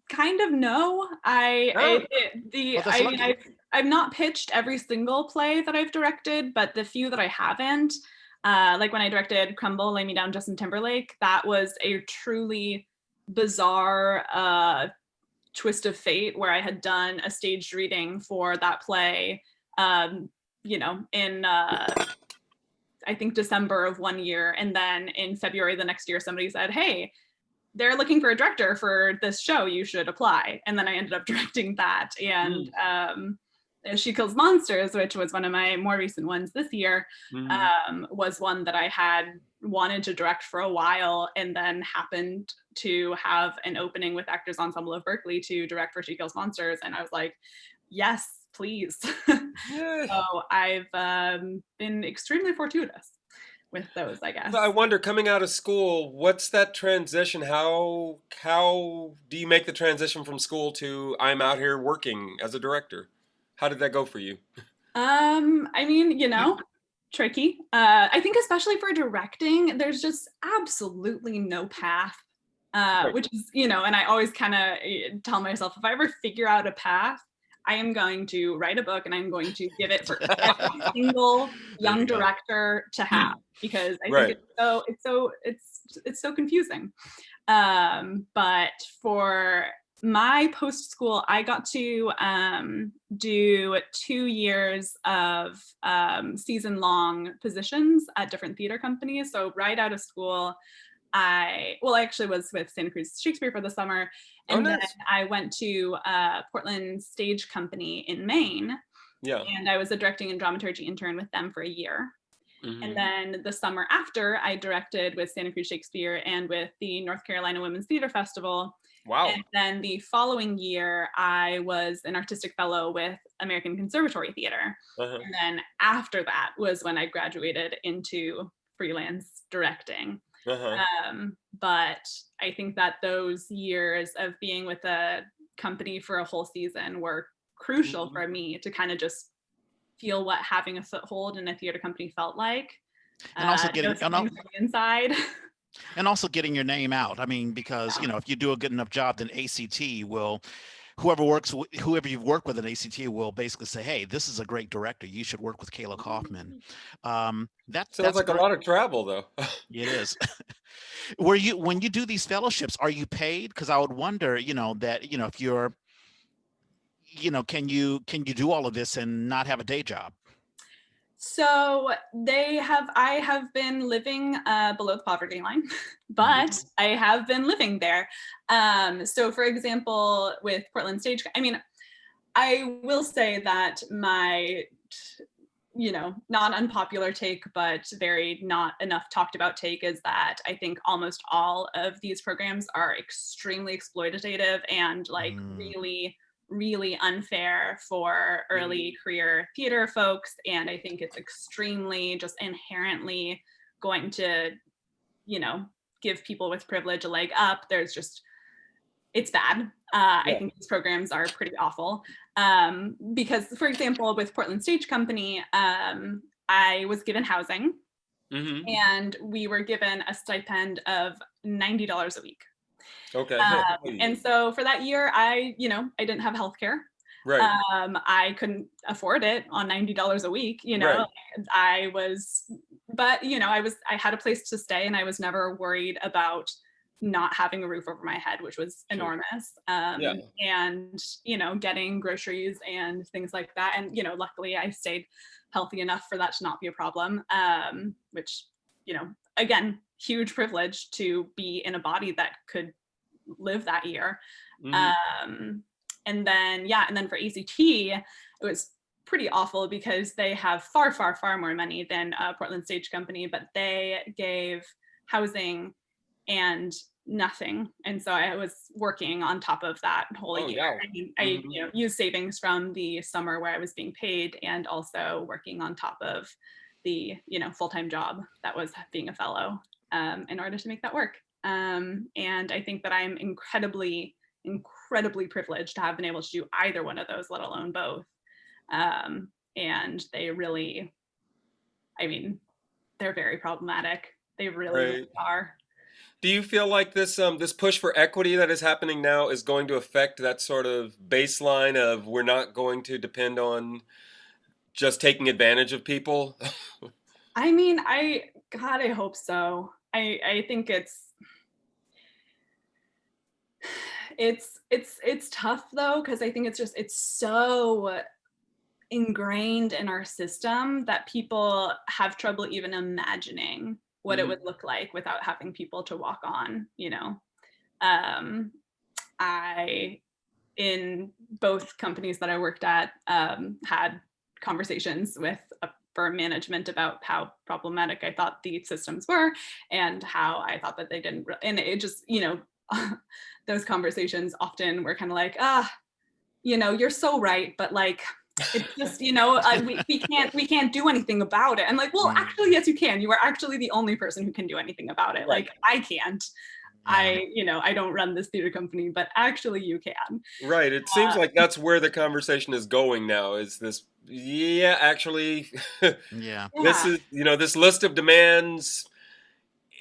kind of no. I've not pitched every single play that I've directed, but the few that I haven't, like when I directed Crumble, Lay Me Down, Justin Timberlake, that was a truly bizarre twist of fate where I had done a staged reading for that play, in I think December of one year. And then in February the next year, somebody said, "Hey, they're looking for a director for this show, you should apply." And then I ended up directing that. And She Kills Monsters, which was one of my more recent ones this year, was one that I had wanted to direct for a while, and then happened to have an opening with Actors Ensemble of Berkeley to direct for She Kills Monsters. And I was like, yes, please. So I've been extremely fortuitous with those, I guess. I wonder, coming out of school, what's that transition? How do you make the transition from school to I'm out here working as a director? How did that go for you? I mean, tricky. I think especially for directing, there's just absolutely no path. Which is, and I always kind of tell myself, if I ever figure out a path, I am going to write a book and I'm going to give it for every single young director to have, because I think it's so confusing. But for my post school, I got to do 2 years of season long positions at different theater companies. So right out of school, I actually was with Santa Cruz Shakespeare for the summer, and then I went to Portland Stage Company in Maine, and I was a directing and dramaturgy intern with them for a year. And then the summer after, I directed with Santa Cruz Shakespeare and with the North Carolina Women's Theater Festival. Wow. And then the following year, I was an artistic fellow with American Conservatory Theater. And then after that was when I graduated into freelance directing. But I think that those years of being with a company for a whole season were crucial for me to kind of just feel what having a foothold in a theater company felt like. And also getting inside. And also getting your name out. I mean, because, you know, if you do a good enough job, then ACT will, whoever you've worked with at ACT will basically say, hey, this is a great director. You should work with Kayla Kaufman. That sounds like great. A lot of travel, though. It is. When you do these fellowships, are you paid? Because I would wonder, you know, that, you know, if you're, you know, can you do all of this and not have a day job? So I have been living below the poverty line, but I have been living there. So for example, with Portland Stage, I mean, I will say that my, you know, not unpopular take, but very not enough talked about take is that I think almost all of these programs are extremely exploitative and like really unfair for early career theater folks. And I think it's extremely just inherently going to, you know, give people with privilege a leg up. It's bad. I think these programs are pretty awful. Because for example, with Portland Stage Company, I was given housing and we were given a stipend of $90 a week. Okay. And so for that year, I didn't have healthcare. Right. I couldn't afford it on $90 a week, you know. Right. I had a place to stay and I was never worried about not having a roof over my head, which was enormous. And, you know, getting groceries and things like that. And, you know, luckily I stayed healthy enough for that to not be a problem, which, you know, again, huge privilege to be in a body that could live that year. And then for ACT, it was pretty awful because they have far more money than Portland Stage Company, but they gave housing and nothing. And so I was working on top of that whole year. I used savings from the summer where I was being paid and also working on top of the, you know, full-time job that was being a fellow in order to make that work. And I think that I'm incredibly privileged to have been able to do either one of those, let alone both. And they really, I mean, they're very problematic. They really are. Do you feel like this push for equity that is happening now is going to affect that sort of baseline of we're not going to depend on just taking advantage of people? I mean, I hope so. I think it's tough though, because I think it's so ingrained in our system that people have trouble even imagining what it would look like without having people to walk on, you know. I, in both companies that I worked at, had conversations with firm management about how problematic I thought the systems were and how I thought that they didn't, and it just, you know, those conversations often were kind of like, you know, you're so right, but like, it's just, you know, we can't do anything about it. And like, well, actually, yes, you can. You are actually the only person who can do anything about it. Like, I can't. I don't run this theater company, but actually you can. Right. It seems like that's where the conversation is going now, is this, actually, this is, you know, this list of demands.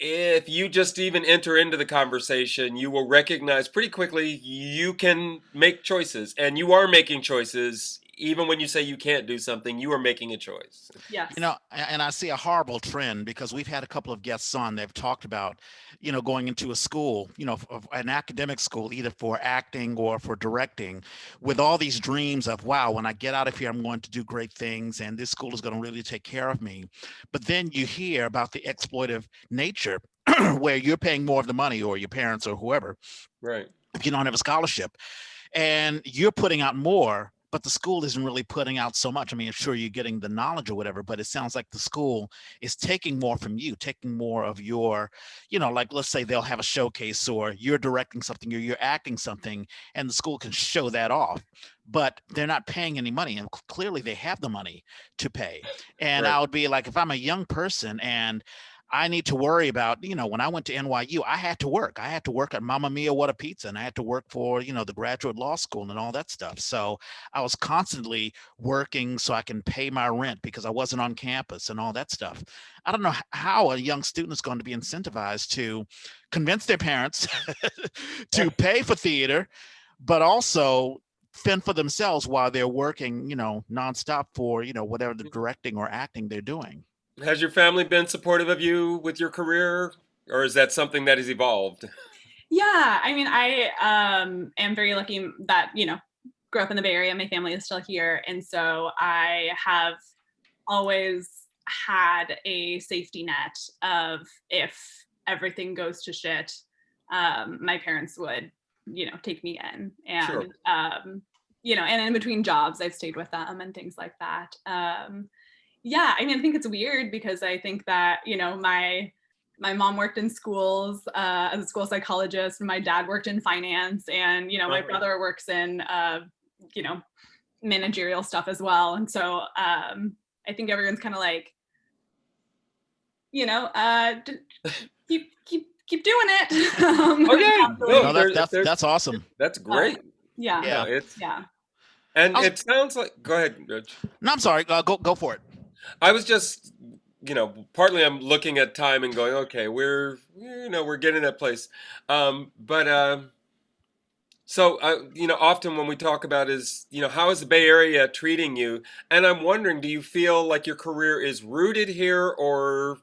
If you just even enter into the conversation, you will recognize pretty quickly you can make choices, and you are making choices. Even when you say you can't do something, you are making a choice. Yes. You know, and I see a horrible trend because we've had a couple of guests on. They've talked about, you know, going into a school, you know, an academic school, either for acting or for directing, with all these dreams of, wow, when I get out of here, I'm going to do great things, and this school is going to really take care of me. But then you hear about the exploitive nature where you're paying more of the money, or your parents or whoever, right, if you don't have a scholarship, and you're putting out more but the school isn't really putting out so much. I mean, sure, you're getting the knowledge or whatever, but it sounds like the school is taking more from you, taking more of your, like let's say they'll have a showcase or you're directing something or you're acting something, and the school can show that off, but they're not paying any money. And clearly they have the money to pay. And Right. I would be like, if I'm a young person and I need to worry about, when I went to NYU, I had to work. I had to work at Mamma Mia, What a Pizza, and I had to work for, the graduate law school and all that stuff. So I was constantly working so I can pay my rent because I wasn't on campus and all that stuff. I don't know how a young student is going to be incentivized to convince their parents to pay for theater, but also fend for themselves while they're working, nonstop for, whatever the directing or acting they're doing. Has your family been supportive of you with your career, or is that something that has evolved? Yeah, I mean, I am very lucky that, grew up in the Bay Area. My family is still here. And so I have always had a safety net of if everything goes to shit, my parents would, take me in. And, Sure. and in between jobs, I've stayed with them and things like that. Yeah, I mean, I think it's weird because I think that, my mom worked in schools as a school psychologist, and my dad worked in finance, and, my brother works in, managerial stuff as well. And so I think everyone's kind of like, keep doing it. No, No, that's awesome. That's great. Yeah. And it sounds like, go ahead, Rich. No, I'm sorry. Go for it. I was just, partly I'm looking at time and going, okay, we're getting that place. So, often when we talk about is, how is the Bay Area treating you? And I'm wondering, do you feel like your career is rooted here, or,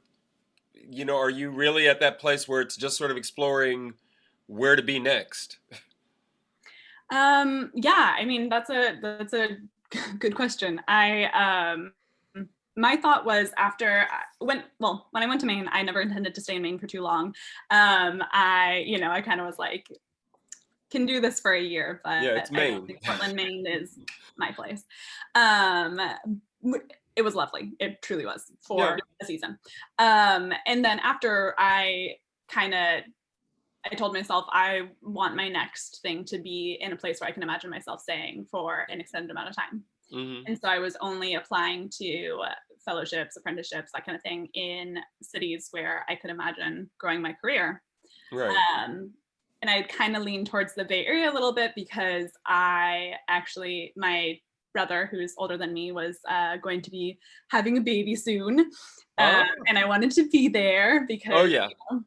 are you really at that place where it's just sort of exploring where to be next? Yeah, I mean, that's a good question. My thought was when I went to Maine, I never intended to stay in Maine for too long. I kind of was like, can do this for a year, but Yeah, it's I don't Maine. think Portland, Maine is my place. It was lovely. It truly was for a season. And then after I told myself I want my next thing to be in a place where I can imagine myself staying for an extended amount of time. Mm-hmm. And so I was only applying to fellowships, apprenticeships, that kind of thing in cities where I could imagine growing my career. Right. And I kind of leaned towards the Bay Area a little bit because my brother, who's older than me, was going to be having a baby soon. And I wanted to be there because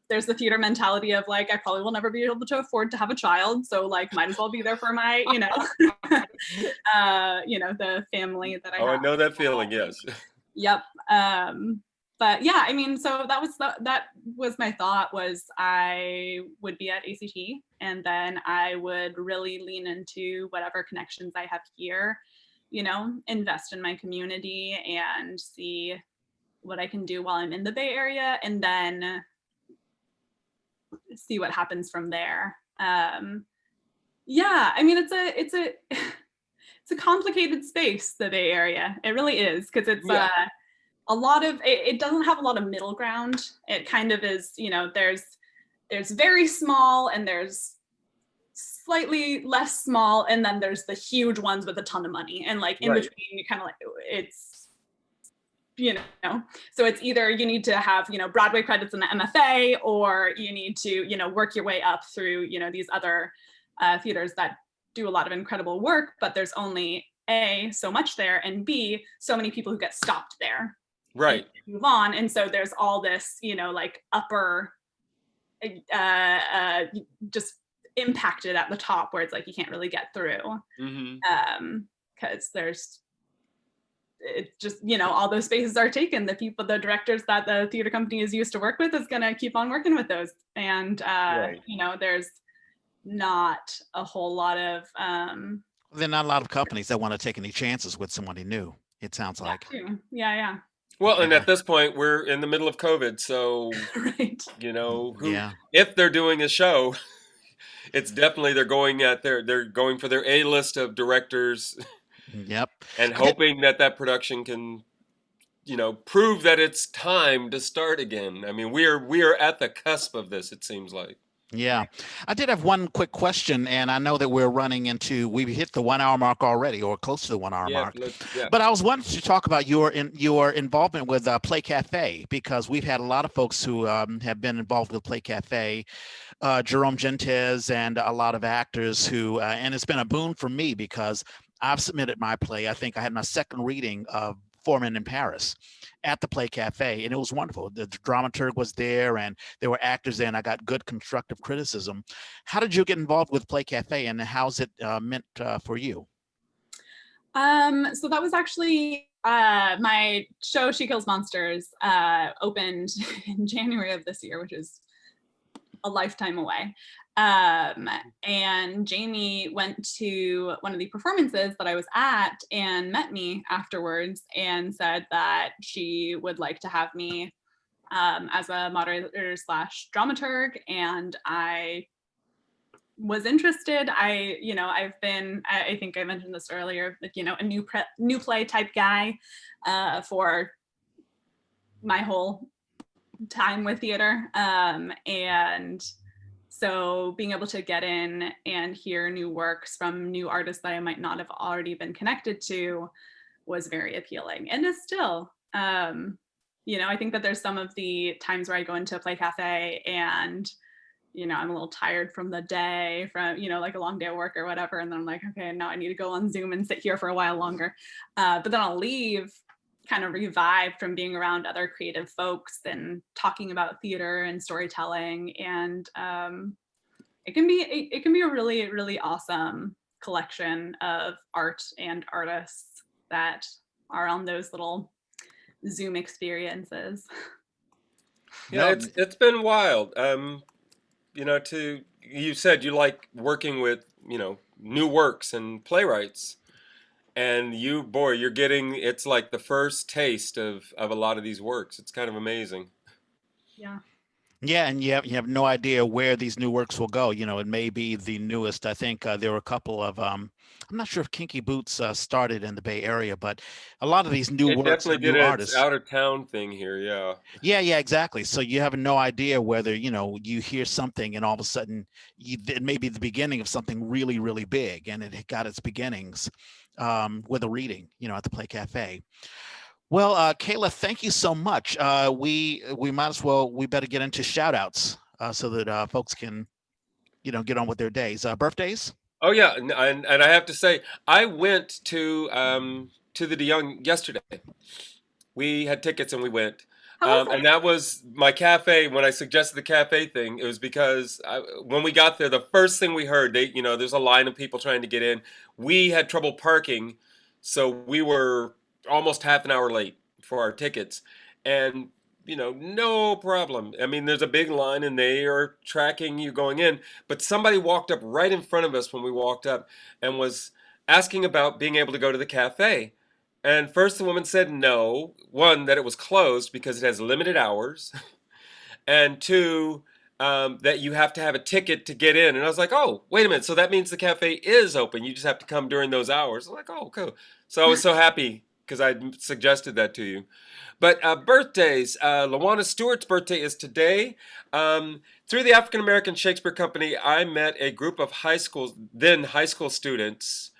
there's the theater mentality of like, I probably will never be able to afford to have a child. So like, might as well be there for my, the family that I have. I know that feeling. Yes. Yep. But yeah, I mean, so that was my thought, was I would be at ACT and then I would really lean into whatever connections I have here, invest in my community and see what I can do while I'm in the Bay Area, and then see what happens from there. Yeah, I mean, it's a complicated space, the Bay Area. It really is, because it's a lot of it doesn't have a lot of middle ground. It kind of is, there's very small and there's slightly less small, and then there's the huge ones with a ton of money, and like in between you kind of like, it's so it's either you need to have Broadway credits in the MFA, or you need to work your way up through these other theaters that do a lot of incredible work, but there's only A, so much there, and B, so many people who get stopped there, right, move on. And so there's all this like upper just impacted at the top where it's like you can't really get through. Mm-hmm. Because it's just all those spaces are taken. The directors that the theater company is used to work with is going to keep on working with those, and there's not a whole lot of there are not a lot of companies that want to take any chances with somebody new, it sounds like. Yeah. Well, and at this point we're in the middle of COVID, so right, if they're doing a show, it's definitely they're going for their A list of directors Yep. and I did. hoping that that production can, prove that it's time to start again. I mean, we are at the cusp of this, it seems like. Yeah, I did have one quick question, and I know that we've hit the 1 hour mark already, or close to the 1 hour Yeah, mark. yeah. But I was wanting to talk about your involvement with Play Cafe, because we've had a lot of folks who have been involved with Play Cafe, Jerome Gentes, and a lot of actors who, and it's been a boon for me because I've submitted my play. I think I had my second reading of Four Men in Paris at the Play Cafe, and it was wonderful. The dramaturg was there, and there were actors there, and I got good constructive criticism. How did you get involved with Play Cafe, and how's it meant for you? So that was actually my show, She Kills Monsters, opened in January of this year, which is a lifetime away. And Jamie went to one of the performances that I was at and met me afterwards and said that she would like to have me as a moderator slash dramaturg. And I was interested. I think I mentioned this earlier, like, a new play type guy for my whole time with theater. And so being able to get in and hear new works from new artists that I might not have already been connected to was very appealing, and is still. I think that there's some of the times where I go into a play cafe and I'm a little tired from the day, from, like a long day of work or whatever. And then I'm like, okay, now I need to go on Zoom and sit here for a while longer. But then I'll leave kind of revived from being around other creative folks and talking about theater and storytelling. And it can be a really, really awesome collection of art and artists that are on those little Zoom experiences. Yeah, it's been wild. You said you like working with, new works and playwrights. And you're getting, it's like the first taste of a lot of these works. It's kind of amazing. Yeah. Yeah, and you have no idea where these new works will go. It may be the newest. I think there were a couple of I'm not sure if Kinky Boots started in the Bay Area, but a lot of these new It works definitely and did new its artists. out of town thing here, yeah. Yeah, exactly. So you have no idea whether, you hear something and all of a sudden it may be the beginning of something really, really big, and it got its beginnings with a reading, at the Play Cafe. Well, Kayla, thank you so much. We better get into shout outs so that folks can, get on with their days. Birthdays? Oh yeah, and I have to say, I went to the DeYoung yesterday. We had tickets and we went. How was And it? that was my cafe. When I suggested the cafe thing, it was because when we got there, the first thing we heard, there's a line of people trying to get in. We had trouble parking, so we were almost half an hour late for our tickets. And, no problem. I mean, there's a big line and they are tracking you going in. But somebody walked up right in front of us when we walked up and was asking about being able to go to the cafe. And first, the woman said no. One, that it was closed because it has limited hours, and two, that you have to have a ticket to get in. And I was like, oh, wait a minute. So that means the cafe is open. You just have to come during those hours. I'm like, oh, cool. So I was so happy because I suggested that to you. But birthdays, Lawana Stewart's birthday is today. Through the African American Shakespeare Company, I met a group of then high school students,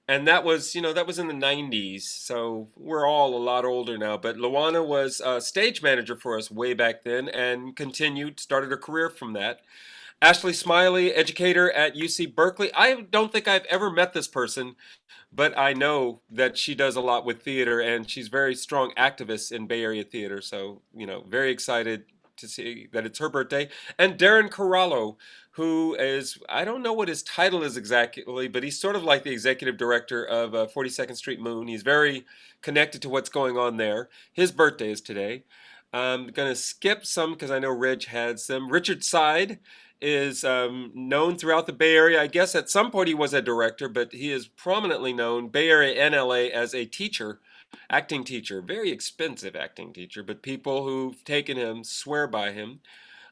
and that was in the 90s, so we're all a lot older now. But Luana was a stage manager for us way back then and started her career from that. Ashley Smiley, educator at UC Berkeley. I don't think I've ever met this person, but I know that she does a lot with theater and she's very strong activist in Bay Area theater. So, very excited to see that it's her birthday. And Darren Corallo, who is, I don't know what his title is exactly, but he's sort of like the executive director of 42nd Street Moon. He's very connected to what's going on there. His birthday is today. I'm going to skip some because I know Reg had some. Richard Side is known throughout the Bay Area. I guess at some point he was a director, but he is prominently known, Bay Area and LA, as a teacher, acting teacher, very expensive acting teacher, but people who've taken him swear by him.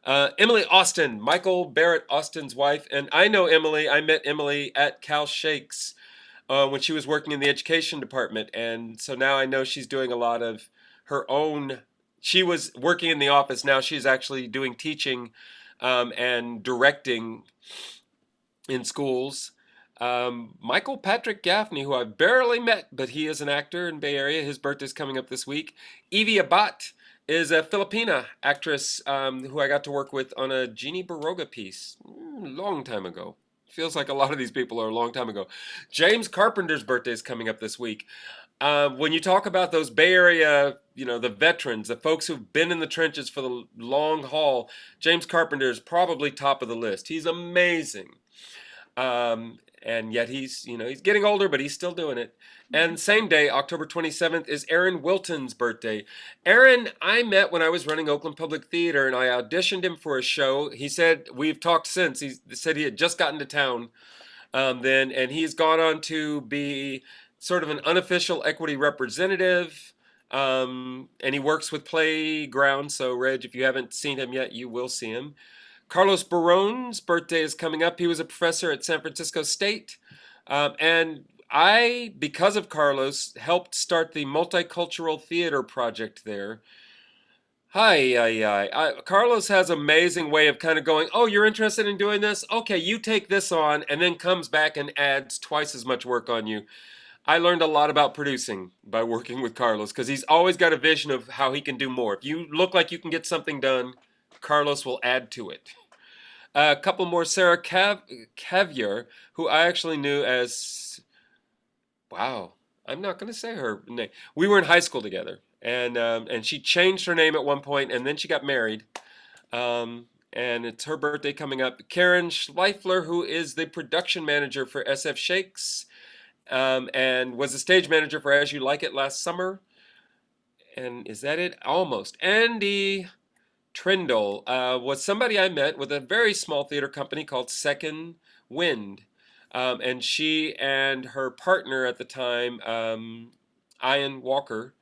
Emily Austin, Michael Barrett Austin's wife, and I know Emily. I met Emily at Cal Shakes when she was working in the education department. And so now I know she's doing a lot of her own. She was working in the office. Now she's actually doing teaching and directing in schools. Michael Patrick Gaffney, who I've barely met, but he is an actor in Bay Area. His birthday's coming up this week. Evie Abat is a Filipina actress who I got to work with on a Jeannie Baroga piece long time ago. Feels like a lot of these people are a long time ago. James Carpenter's birthday is coming up this week. When you talk about those Bay Area, the veterans, the folks who've been in the trenches for the long haul, James Carpenter is probably top of the list. He's amazing. And yet he's getting older, but he's still doing it. And same day, October 27th, is Aaron Wilton's birthday. Aaron, I met when I was running Oakland Public Theater, and I auditioned him for a show. He said, we've talked since, he said he had just gotten to town then, and he's gone on to be sort of an unofficial equity representative, and he works with Playground. So, Reg, if you haven't seen him yet, you will see him. Carlos Barone's birthday is coming up. He was a professor at San Francisco State. And I, because of Carlos, helped start the Multicultural Theater Project there. Carlos has an amazing way of kind of going, oh, you're interested in doing this? Okay, you take this on, and then comes back and adds twice as much work on you. I learned a lot about producing by working with Carlos because he's always got a vision of how he can do more. If you look like you can get something done, Carlos will add to it. A couple more. Sarah Cavier, who I actually knew as, wow, I'm not going to say her name. We were in high school together, and she changed her name at one point, and then she got married. And it's her birthday coming up. Karen Schleifler, who is the production manager for SF Shakes, and was the stage manager for As You Like It last summer. And is that it? Almost. Andy Trindle was somebody I met with a very small theater company called Second Wind. And she and her partner at the time, Ian Walker,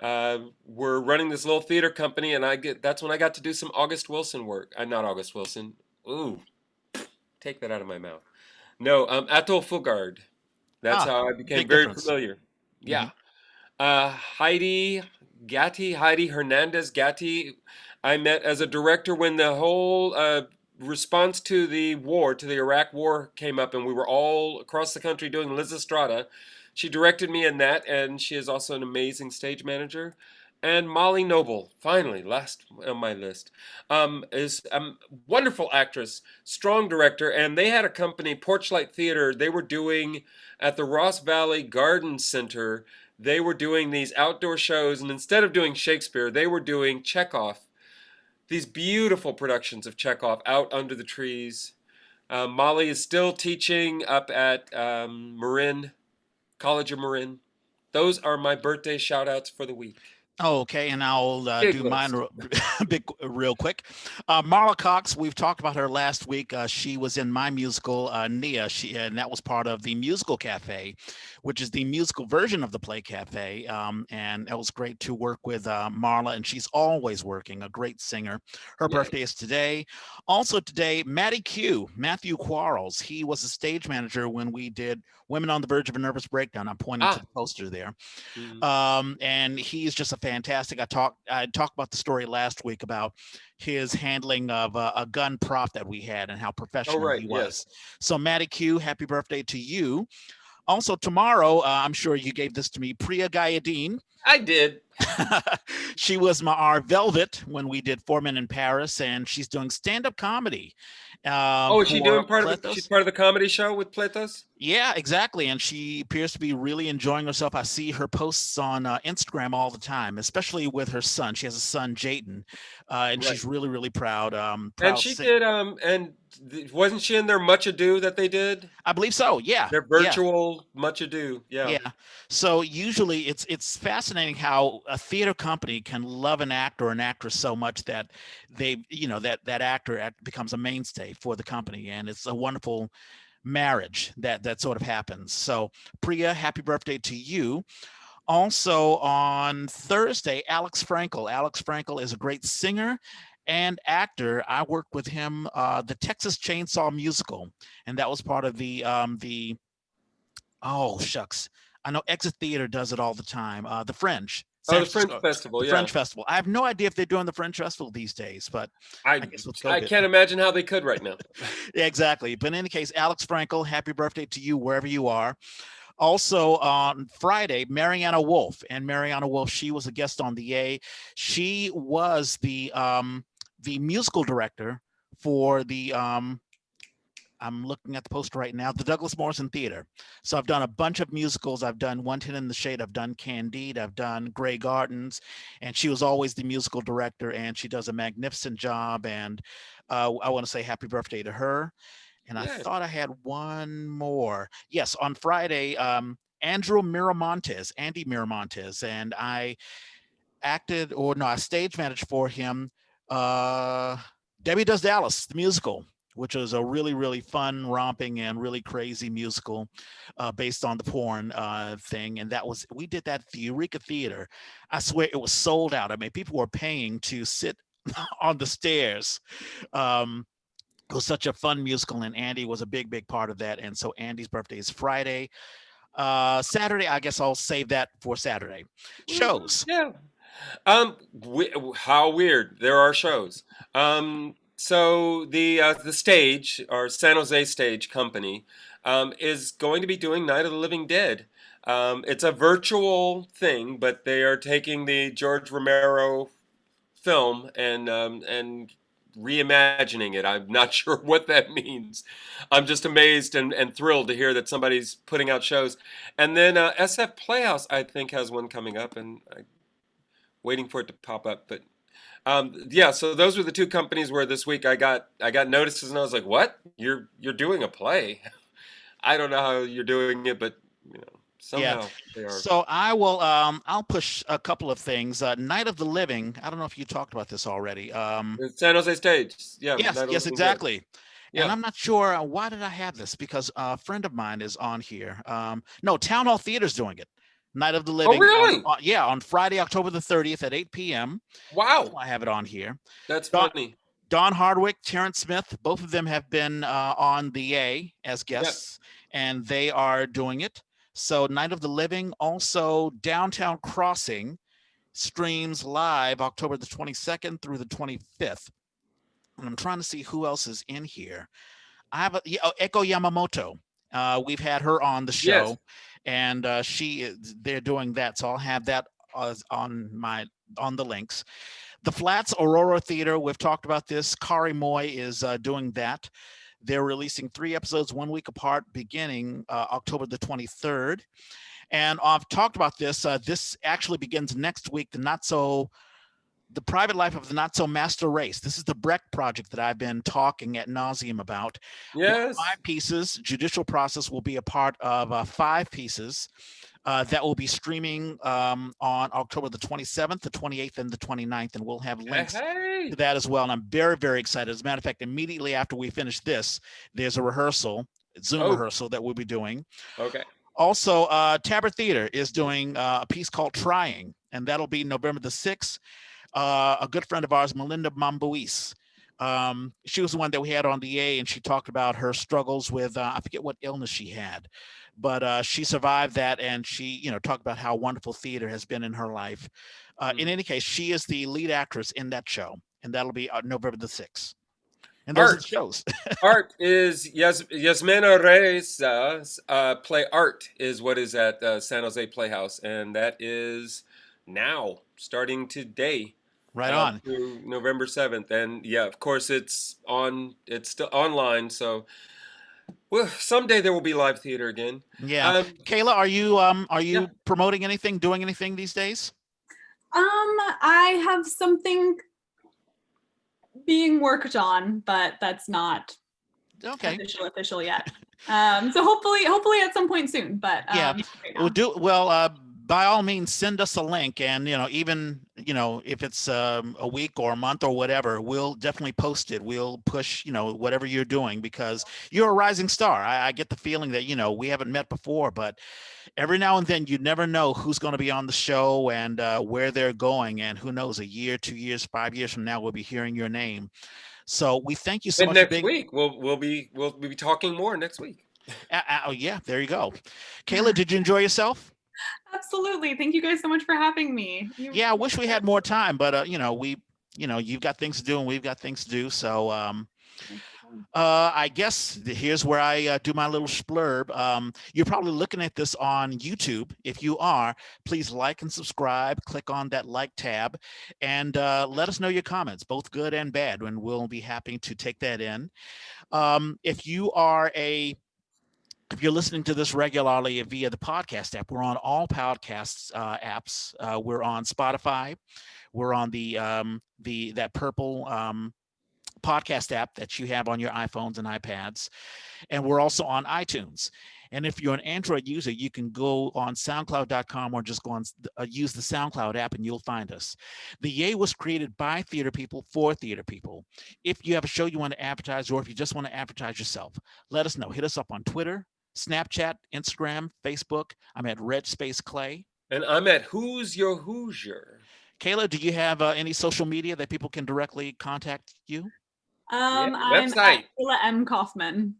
were running this little theater company, and that's when I got to do some August Wilson work. Not August Wilson. Ooh, take that out of my mouth. No, Atul Fugard. That's how I became very familiar. Yeah. Heidi Hernandez Gatti, I met as a director when the whole response to the war, to the Iraq war came up, and we were all across the country doing Lysistrata. She directed me in that, and she is also an amazing stage manager. And Molly Noble, finally, last on my list, is a wonderful actress, strong director, and they had a company, Porchlight Theater. They were doing at the Ross Valley Garden Center. They were doing these outdoor shows, and instead of doing Shakespeare, they were doing Chekhov. These beautiful productions of Chekhov out under the trees. Molly is still teaching up at Marin, College of Marin. Those are my birthday shout-outs for the week. Okay, and I'll do mine real quick. Marla Cox, we've talked about her last week. She was in my musical, Nia, and that was part of the musical Café, which is the musical version of the play Café. And it was great to work with Marla, and she's always working, a great singer. Her birthday is today. Also today, Matthew Quarles. He was a stage manager when we did Women on the Verge of a Nervous Breakdown. I'm pointing to the poster there. And he's just a fantastic. I talked about the story last week about his handling of a gun prop that we had and how professional he was. Yes. So Matty Q, happy birthday to you. Also tomorrow, I'm sure you gave this to me, Priya Gayadeen. I did. She was our Velvet when we did 4 Men in Paris, and she's doing stand-up comedy. Is she doing she's part of the comedy show with Pletos? Yeah, exactly. And she appears to be really enjoying herself. I see her posts on Instagram all the time, especially with her son. She has a son, Jayden, and she's really, really proud. And she did, and wasn't she in their Much Ado that they did? I believe so. Yeah. Their virtual Much Ado. Yeah. Yeah. So usually it's fascinating how a theater company can love an actor or an actress so much that they, that actor becomes a mainstay for the company. And it's a wonderful marriage that sort of happens. So Priya, happy birthday to you. Also on Thursday, Alex Frankel. Alex Frankel is a great singer and actor. I worked with him, the Texas Chainsaw Musical, and that was part of the Oh shucks, I know Exit Theater does it all the time. The Fringe, Oh, San the Fringe Francisco, Festival. the Yeah, Fringe Festival. I have no idea if they're doing the Fringe Festival these days, but I I guess with I COVID. can't imagine how they could right now. Yeah, exactly. But in any case, Alex Frankel, happy birthday to you wherever you are. Also on Friday, Mariana Wolf. And Mariana Wolf, she was a guest on the A. She was the musical director for the I'm looking at the poster right now, the Douglas Morrison Theater. So I've done a bunch of musicals. I've done 110 in the Shade, I've done Candide, I've done Grey Gardens, and she was always the musical director, and she does a magnificent job. And I want to say happy birthday to her. And I Yeah. thought I had one more. Yes, on Friday, Andy Miramontes, and I acted, or no, I stage managed for him. Uh, Debbie Does Dallas, the musical, which was a really, really fun, romping, and really crazy musical based on the porn thing. And we did that at the Eureka Theater. I swear it was sold out. I mean, people were paying to sit on the stairs. Um, it was such a fun musical, and Andy was a big, big part of that. And so Andy's birthday is Friday. Saturday, I guess I'll save that for Saturday. Shows. Yeah. How weird. There are shows. So the stage, or San Jose Stage Company, is going to be doing Night of the Living Dead. It's a virtual thing, but they are taking the George Romero film and reimagining it. I'm not sure what that means. I'm just amazed and thrilled to hear that somebody's putting out shows. And then SF Playhouse, I think, has one coming up, and I'm waiting for it to pop up. But yeah, so those were the two companies where this week I got notices, and I was like, "What? You're doing a play?" I don't know how you're doing it, but you know, Yeah. somehow they are. So I'll push a couple of things. Night of the Living. I don't know if you talked about this already. It's San Jose Stage, yeah, Yes, Night of the yes, Living Dead. exactly. And Yeah. I'm not sure why did I have this, because a friend of mine is on here. No, Town Hall Theater's doing it. Night of the Oh, Living really? yeah, on Friday, October the 30th at 8 p.m. That's Wow, why I have it on here. that's Don, funny. Don Hardwick, Terrence Smith, both of them have been on the A as Yep. guests, and they are doing it. So Night of the Living, also Downtown Crossing streams live October the 22nd through the 25th. And I'm trying to see who else is in here. I have Eko Yamamoto. We've had her on the Yes. show, and they're doing that. So I'll have that on the links. The Flats Aurora Theater. We've talked about this. Kari Moy is doing that. They're releasing 3 episodes 1 week apart, beginning October the 23rd. And I've talked about this. This actually begins next week. The Private Life of the Not So Master Race. This is the Brecht project that I've been talking ad nauseum about. Yes. 5 pieces. Judicial process will be a part of 5 pieces that will be streaming on October the 27th, the 28th, and the 29th. And we'll have links Hey. to that as well. And I'm very, very excited. As a matter of fact, immediately after we finish this, there's a rehearsal, Zoom Oh. rehearsal that we'll be doing. Okay. Also, Tabor Theater is doing a piece called Trying, and that'll be November the 6th. A good friend of ours, Melinda Mambuis. She was the one that we had on the A, and she talked about her struggles with I forget what illness she had, but she survived that, and she talked about how wonderful theater has been in her life. In any case, she is the lead actress in that show, and that'll be November the 6th. And those are the Art. shows. Art is Yasmina Reza's play Art is what is at San Jose Playhouse, and that is now starting today Right on. through November 7th. And yeah, of course it's still online, so well, someday there will be live theater again. Yeah. Um, Kayla, are yeah. you promoting anything, doing anything these days? I have something being worked on, but that's not Okay. official yet. So hopefully at some point soon. But Yeah. right Well, by all means, send us a link, and even if it's a week or a month or whatever, we'll definitely post it. We'll push whatever you're doing, because you're a rising star. I get the feeling that we haven't met before, but every now and then you never know who's going to be on the show and where they're going, and who knows, a year, 2 years, 5 years from now, we'll be hearing your name. So we thank you so And much for next being. week we'll be talking more next week. Oh, yeah, there you go. Kayla, did you enjoy yourself? Absolutely. Thank you guys so much for having me. Yeah, I wish we had more time, but you've got things to do and we've got things to do. So I guess here's where I do my little splurb. You're probably looking at this on YouTube. If you are, please like and subscribe. Click on that like tab and let us know your comments, both good and bad, and we'll be happy to take that in. If you're listening to this regularly via the podcast app, we're on all podcasts apps. We're on Spotify. We're on that purple podcast app that you have on your iPhones and iPads. And we're also on iTunes. And if you're an Android user, you can go on SoundCloud.com or just go on use the SoundCloud app and you'll find us. The Yay was created by theater people for theater people. If you have a show you want to advertise or if you just want to advertise yourself, let us know. Hit us up on Twitter, Snapchat, Instagram, Facebook. I'm at Red Space Clay. And I'm at Who's Your Hoosier. Kayla, do you have any social media that people can directly contact you? I'm website. at Kayla M. Kaufman.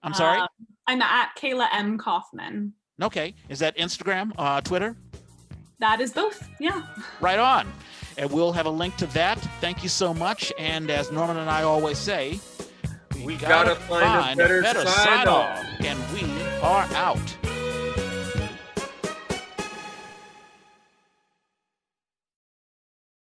I'm sorry? I'm at Kayla M. Kaufman. Okay. Is that Instagram, Twitter? That is both. Yeah. Right on. And we'll have a link to that. Thank you so much. And as Norman and I always say, we gotta find a better sign off. And we are out.